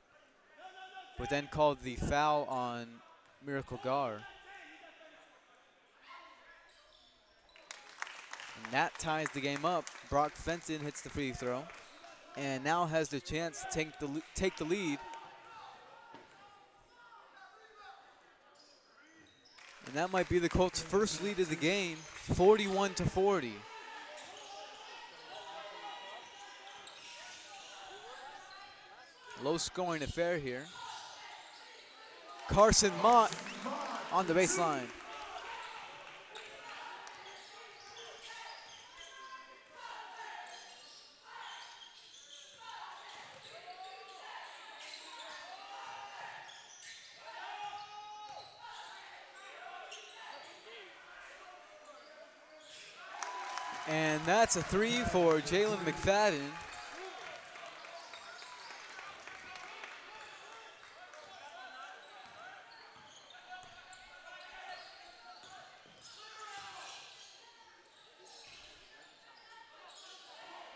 but then called the foul on Miracle Gar. And that ties the game up. Brock Fenton hits the free throw and now has the chance to take the lead. And that might be the Colts' first lead of the game, 41-40. Low scoring affair here. Carson Mott on the baseline. And that's a 3 for Jalen McFadden.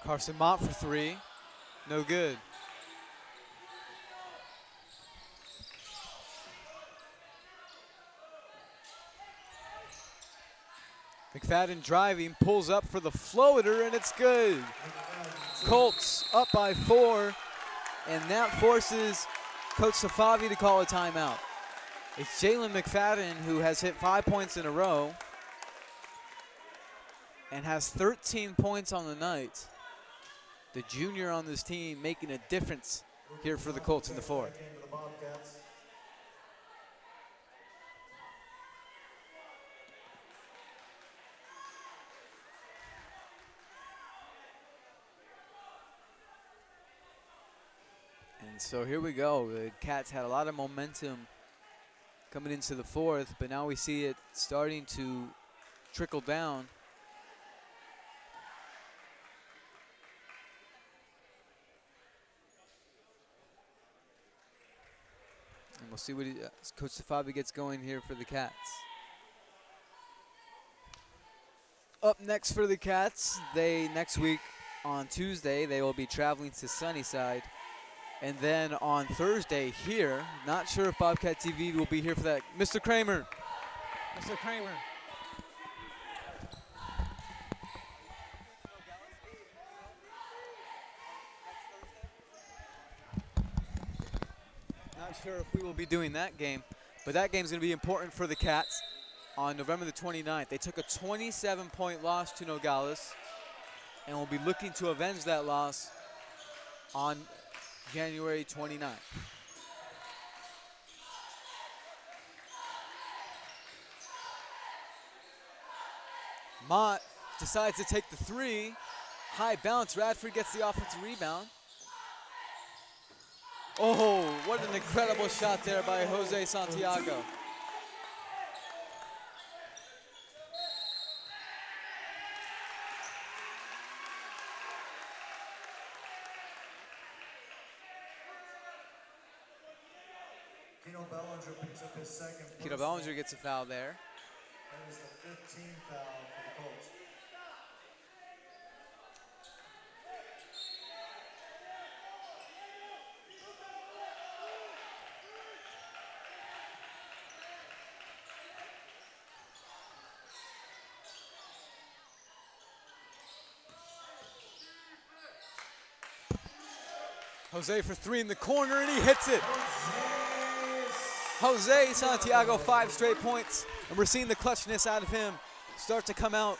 Carson Mott for 3, no good. McFadden driving, pulls up for the floater, and it's good. Colts up by 4, and that forces Coach Safavi to call a timeout. It's Jalen McFadden who has hit 5 points in a row and has 13 points on the night. The junior on this team making a difference here for the Colts in the fourth. And so here we go. The Cats had a lot of momentum coming into the fourth, but now we see it starting to trickle down. And we'll see what Coach Safavi gets going here for the Cats. Up next for the Cats, next week on Tuesday, they will be traveling to Sunnyside. And then on Thursday here, not sure if Bobcat TV will be here for that. Mr. Kramer. Mr. Kramer. Not sure if we will be doing that game, but that game's going to be important for the Cats on November the 29th. They took a 27-point loss to Nogales and will be looking to avenge that loss on January 29th. Mott decides to take the three. High bounce. Radford gets the offensive rebound. Oh, what an incredible shot there by Jose Santiago. Keno Bellinger picks up his second. Keno Bellinger gets a foul there. That is the 15th foul for the Colts. Jose for three in the corner, and he hits it. Jose Santiago, 5 straight points, and we're seeing the clutchness out of him start to come out.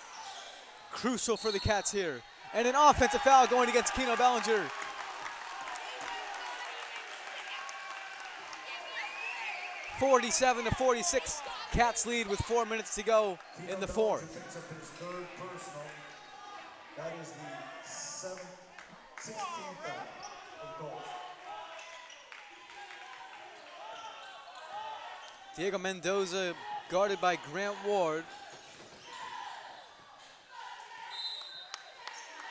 Crucial for the Cats here. And an offensive foul going against Keno Bellinger. (47-46). Cats lead with 4 minutes to go in the fourth. Picks up his third personal. That is the 16th foul for the Colts. Diego Mendoza guarded by Grant Ward.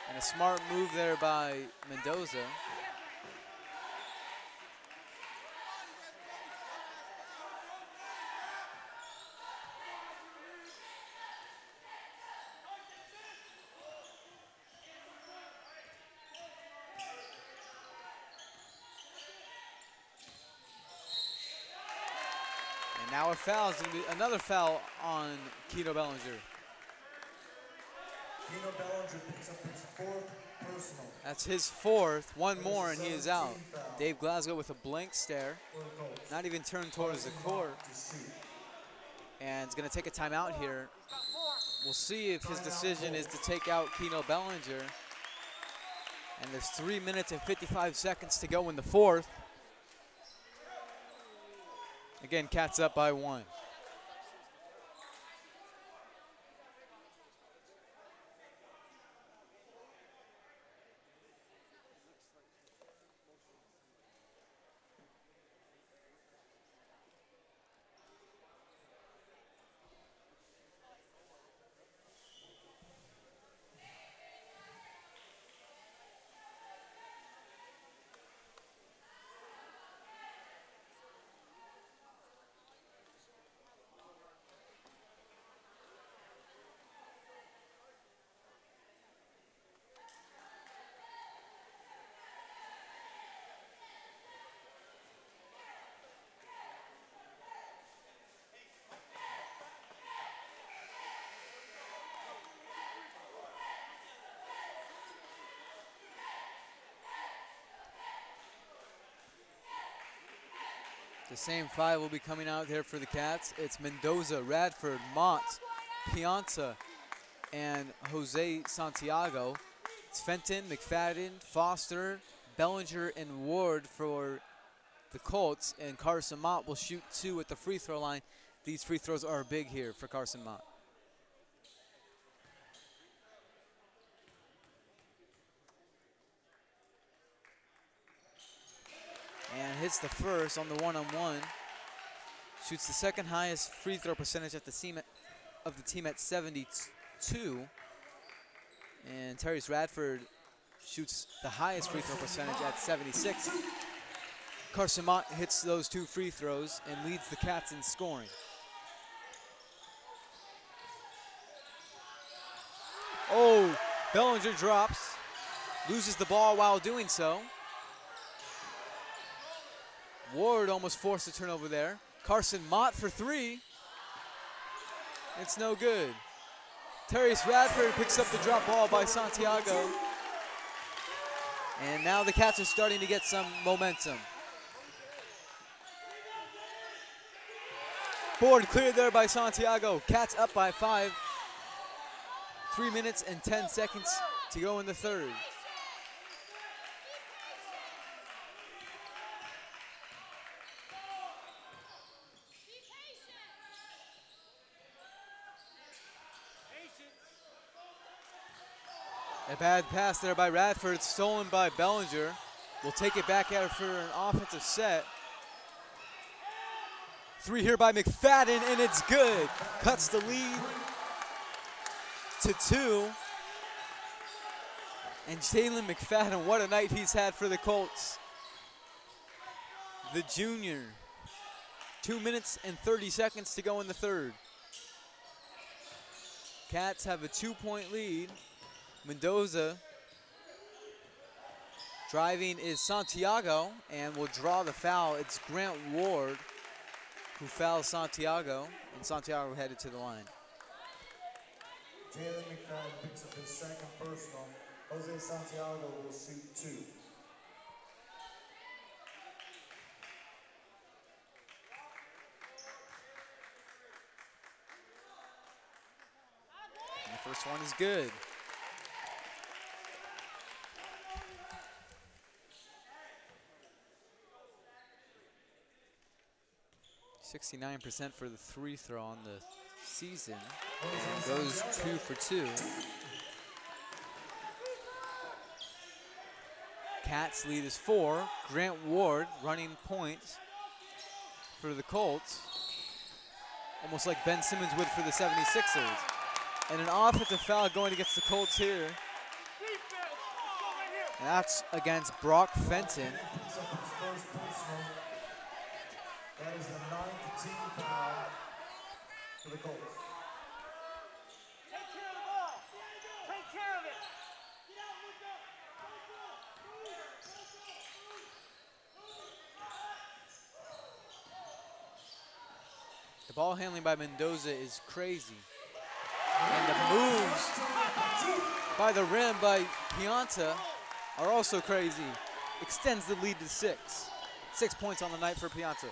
And a smart move there by Mendoza. And now a foul is going to be another foul on Keno Bellinger. Keno Bellinger picks up his fourth personal. That's his fourth. One more and he is out. Dave Glasgow with a blank stare. Not even turned towards the court. And is going to take a timeout here. We'll see if his decision is to take out Keno Bellinger. And there's 3 minutes and 55 seconds to go in the fourth. Again, Cats up by 1. The same five will be coming out here for the Cats. It's Mendoza, Radford, Mott, Pianza, and Jose Santiago. It's Fenton, McFadden, Foster, Bellinger, and Ward for the Colts. And Carson Mott will shoot 2 at the free throw line. These free throws are big here for Carson Mott. And hits the first on the one-on-one. Shoots the second highest free throw percentage at the team at 72. And Terrence Radford shoots the highest free throw percentage at 76. Carson Mott hits those 2 free throws and leads the Cats in scoring. Oh, Bellinger drops, loses the ball while doing so. Ward almost forced a turnover there. Carson Mott for 3. It's no good. Terrence Radford picks up the drop ball by Santiago. And now the Cats are starting to get some momentum. Board cleared there by Santiago. Cats up by 5. 3 minutes and 10 seconds to go in the third. A bad pass there by Radford, stolen by Bellinger. Will take it back out for an offensive set. 3 here by McFadden, and it's good. Cuts the lead to 2. And Jalen McFadden, what a night he's had for the Colts. The junior. 2 minutes and 30 seconds to go in the third. Cats have a 2-point lead. Mendoza driving is Santiago and will draw the foul. It's Grant Ward who fouls Santiago, and Santiago headed to the line. Jalen McFadden picks up his second personal. Jose Santiago will shoot 2. And the first one is good. 69% for the free throw on the season, and goes 2 for 2. Cats lead is 4. Grant Ward running points for the Colts, almost like Ben Simmons would for the 76ers. And an offensive foul going against the Colts here. And that's against Brock Fenton. That is the 9th team foul for the Colts. Take care of the ball. Take care of it. The ball handling by Mendoza is crazy. And the moves by the rim by Pianta are also crazy. Extends the lead to 6. 6 points on the night for Pianta.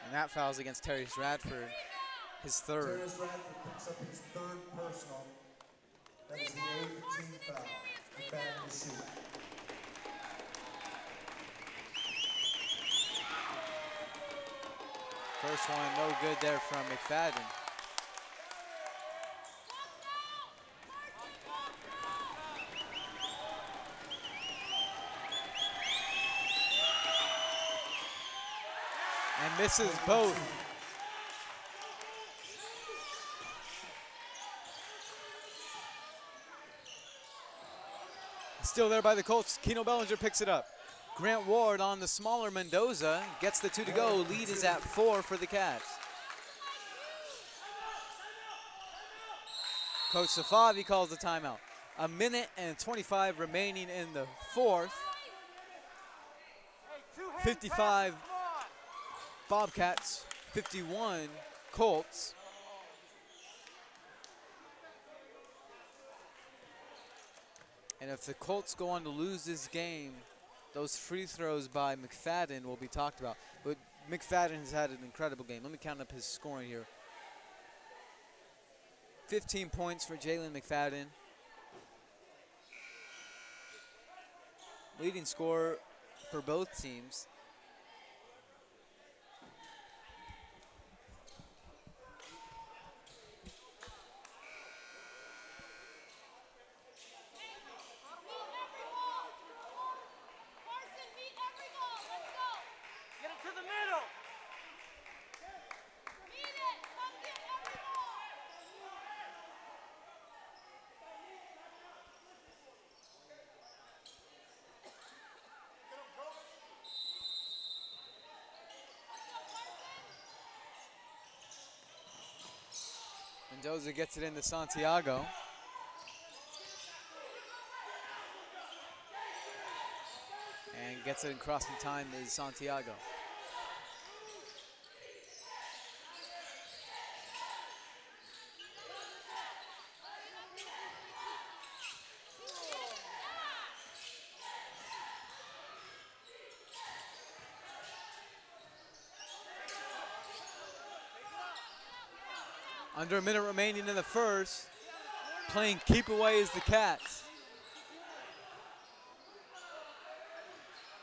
And that foul's against Terrence Radford, his third. Terrence Radford picks up his 3rd personal. That is the 8th team foul. McFadden to shoot. First one, no good there from McFadden. And misses both. Still there by the Colts. Keno Bellinger picks it up. Grant Ward on the smaller Mendoza gets the 2 to go. Lead is at 4 for the Cats. Coach Safavi calls the timeout. 1 minute and 25 remaining in the fourth. 55 Bobcats, 51 Colts. And if the Colts go on to lose this game, those free throws by McFadden will be talked about. But McFadden has had an incredible game. Let me count up his scoring here. 15 points for Jalen McFadden. Leading scorer for both teams. Get it to the middle. Mendoza gets it into Santiago. And gets it across in time is Santiago. Under a minute remaining in the first. Playing keep away is the Cats.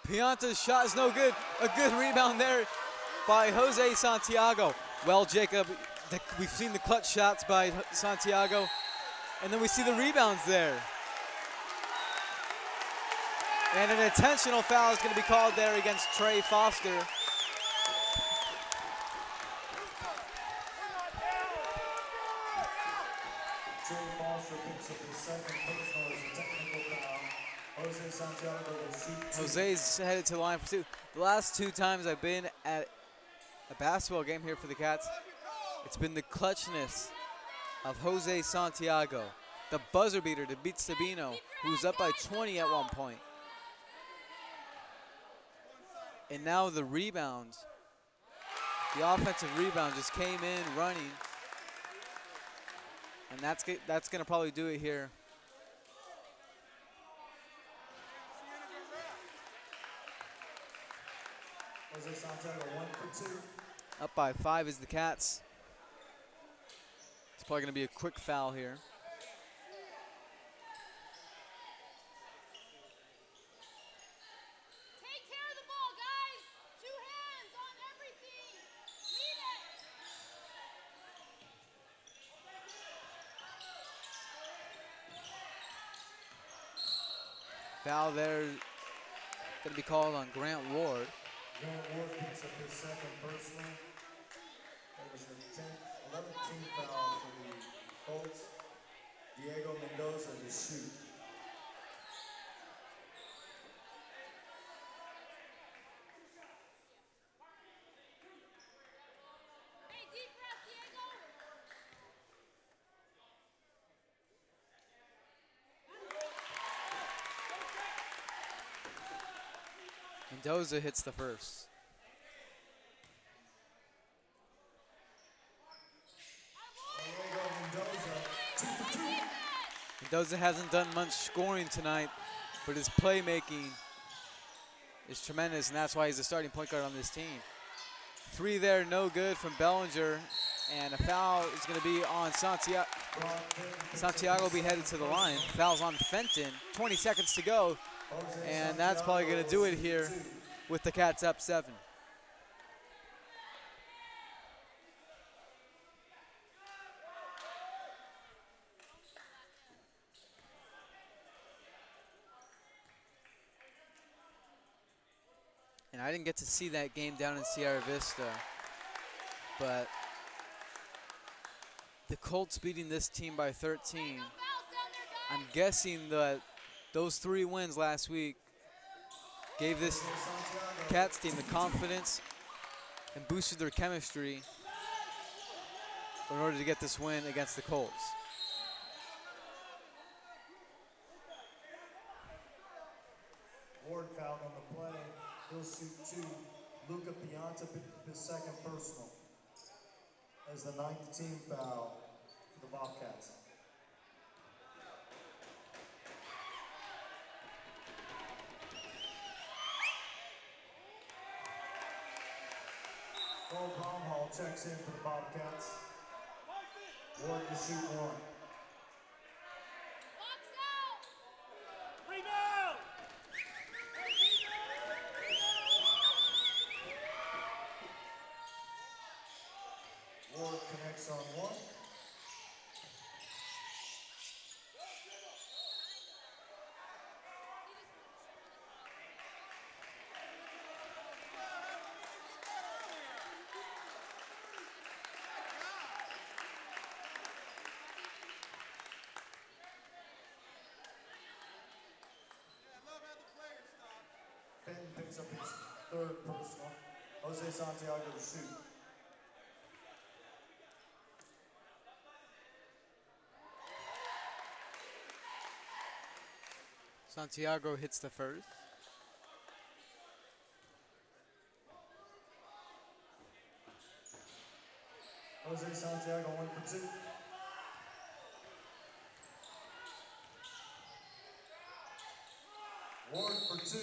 Pianta's shot is no good. A good rebound there by Jose Santiago. Well, Jacob, we've seen the clutch shots by Santiago, and then we see the rebounds there. And an intentional foul is going to be called there against Trey Foster. Trey Foster picks up his second personal as a technical foul. Jose Santiago will shoot two. Jose's headed to the line for two. The last two times I've been at a basketball game here for the Cats, it's been the clutchness of Jose Santiago, the buzzer beater to beat Sabino, who was up by 20 at one point. And now the rebounds. The offensive rebound just came in running. And that's going to probably do it here. Jose Santiago 1 for 2. Up by 5 is the Cats. It's probably going to be a quick foul here. Take care of the ball, guys. 2 hands on everything. Lead it. Foul there going to be called on Grant Ward. Grant Ward picks up his second personal. That was the 11th team foul for the Colts. Diego Mendoza to shoot. Hey, deep breath, Diego. Mendoza hits the first. Diego Mendoza 2 for 2. Mendoza hasn't done much scoring tonight, but his playmaking is tremendous, and that's why he's the starting point guard on this team. 3 there, no good from Bellinger, and a foul is going to be on Santiago. Santiago will be headed to the line. Foul's on Fenton, 20 seconds to go, and that's probably going to do it here with the Cats up 7. And I didn't get to see that game down in Sierra Vista, but the Colts beating this team by 13. I'm guessing that those 3 wins last week gave this Cats team the confidence and boosted their chemistry in order to get this win against the Colts. Ward fouled on the play. He'll shoot 2. Luca Pianta picked up his second personal as the 9th team foul for the Bobcats. Cole Bromhall checks in for the Bobcats. Ward to shoot 1. Box out. Rebound! Ward connects on 1. Fenton picks up his 3rd personal. Jose Santiago to shoot. Santiago hits the first. Jose Santiago 1 for 2. Ward for 2.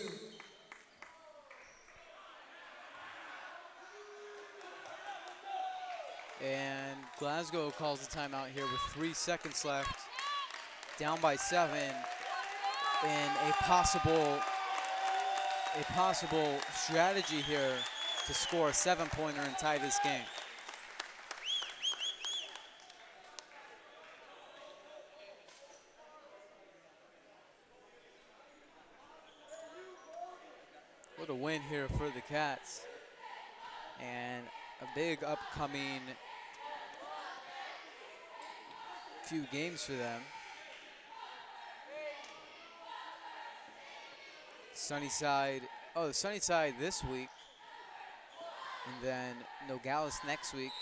And Glasgow calls the timeout here with 3 seconds left. Down by 7 in a possible strategy here to score a 7-pointer and tie this game. What a win here for the Cats. And a big upcoming few games for them. Sunnyside, the Sunnyside this week. And then Nogales next week.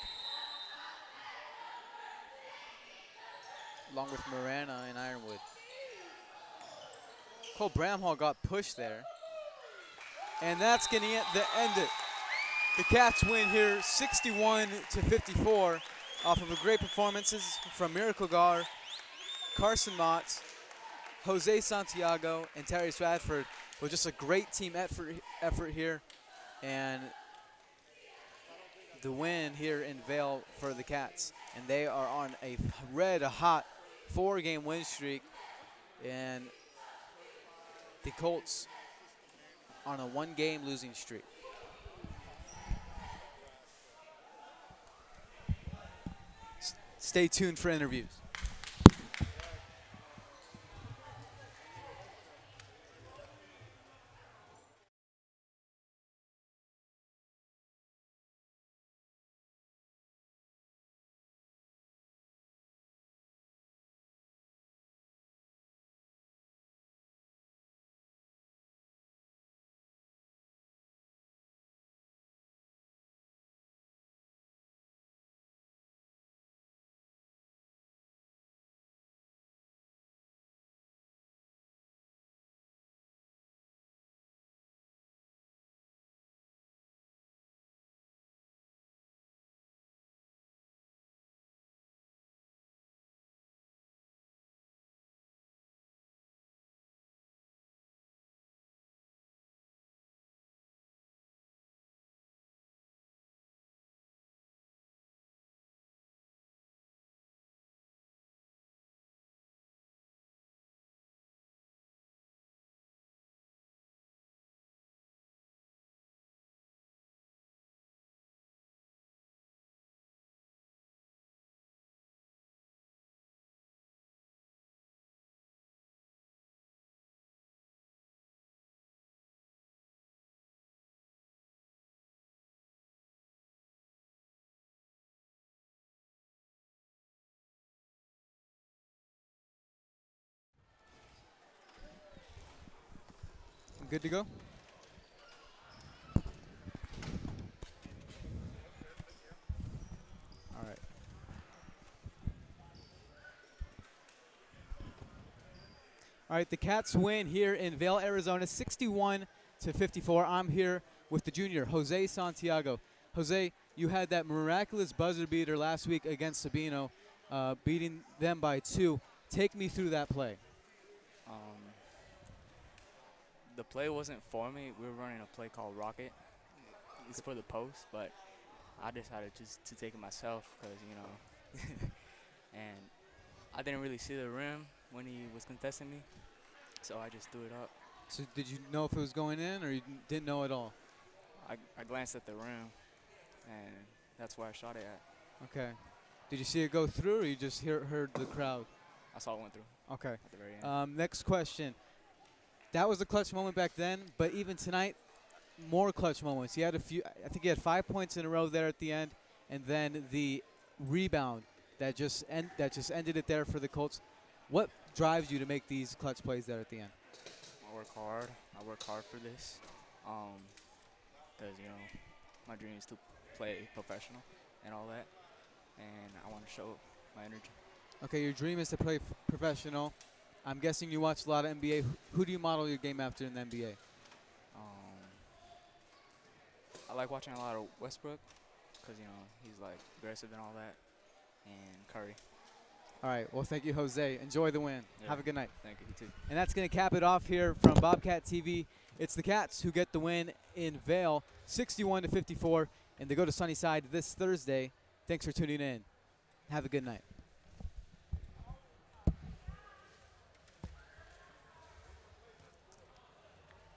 Along with Marana and Ironwood. Cole Bramhall got pushed there. And that's going to end it. The Cats win here 61-54 off of a great performances from Miracle Gar, Carson Motts, Jose Santiago, and Terry Stratford. It was just a great team effort here. And the win here in Vail for the Cats. And they are on a red-hot 4-game win streak. And the Colts on a 1-game losing streak. Stay tuned for interviews. Good to go? All right. All right, the Cats win here in Vail, Arizona, 61-54. I'm here with the junior, Jose Santiago. Jose, you had that miraculous buzzer beater last week against Sabino, beating them by 2. Take me through that play. The play wasn't for me. We were running a play called Rocket. It's for the post, but I decided just to take it myself because, you know, and I didn't really see the rim when he was contesting me, so I just threw it up. So did you know if it was going in, or you didn't know at all? I glanced at the rim, and that's where I shot it at. Okay. Did you see it go through, or you just heard the crowd? I saw it went through. Okay. At the very end. Next question. That was a clutch moment back then, but even tonight, more clutch moments. He had a few. I think he had 5 points in a row there at the end, and then the rebound that just ended it there for the Colts. What drives you to make these clutch plays there at the end? I work hard. I work hard for this, because you know, my dream is to play professional and all that, and I want to show my energy. Okay, your dream is to play professional. I'm guessing you watch a lot of NBA. Who do you model your game after in the NBA? I like watching a lot of Westbrook because, you know, he's, like, aggressive and all that, and Curry. All right. Well, thank you, Jose. Enjoy the win. Yeah. Have a good night. Thank you. You too. And that's going to cap it off here from Bobcat TV. It's the Cats who get the win in Vail, 61-54, and they go to Sunnyside this Thursday. Thanks for tuning in. Have a good night.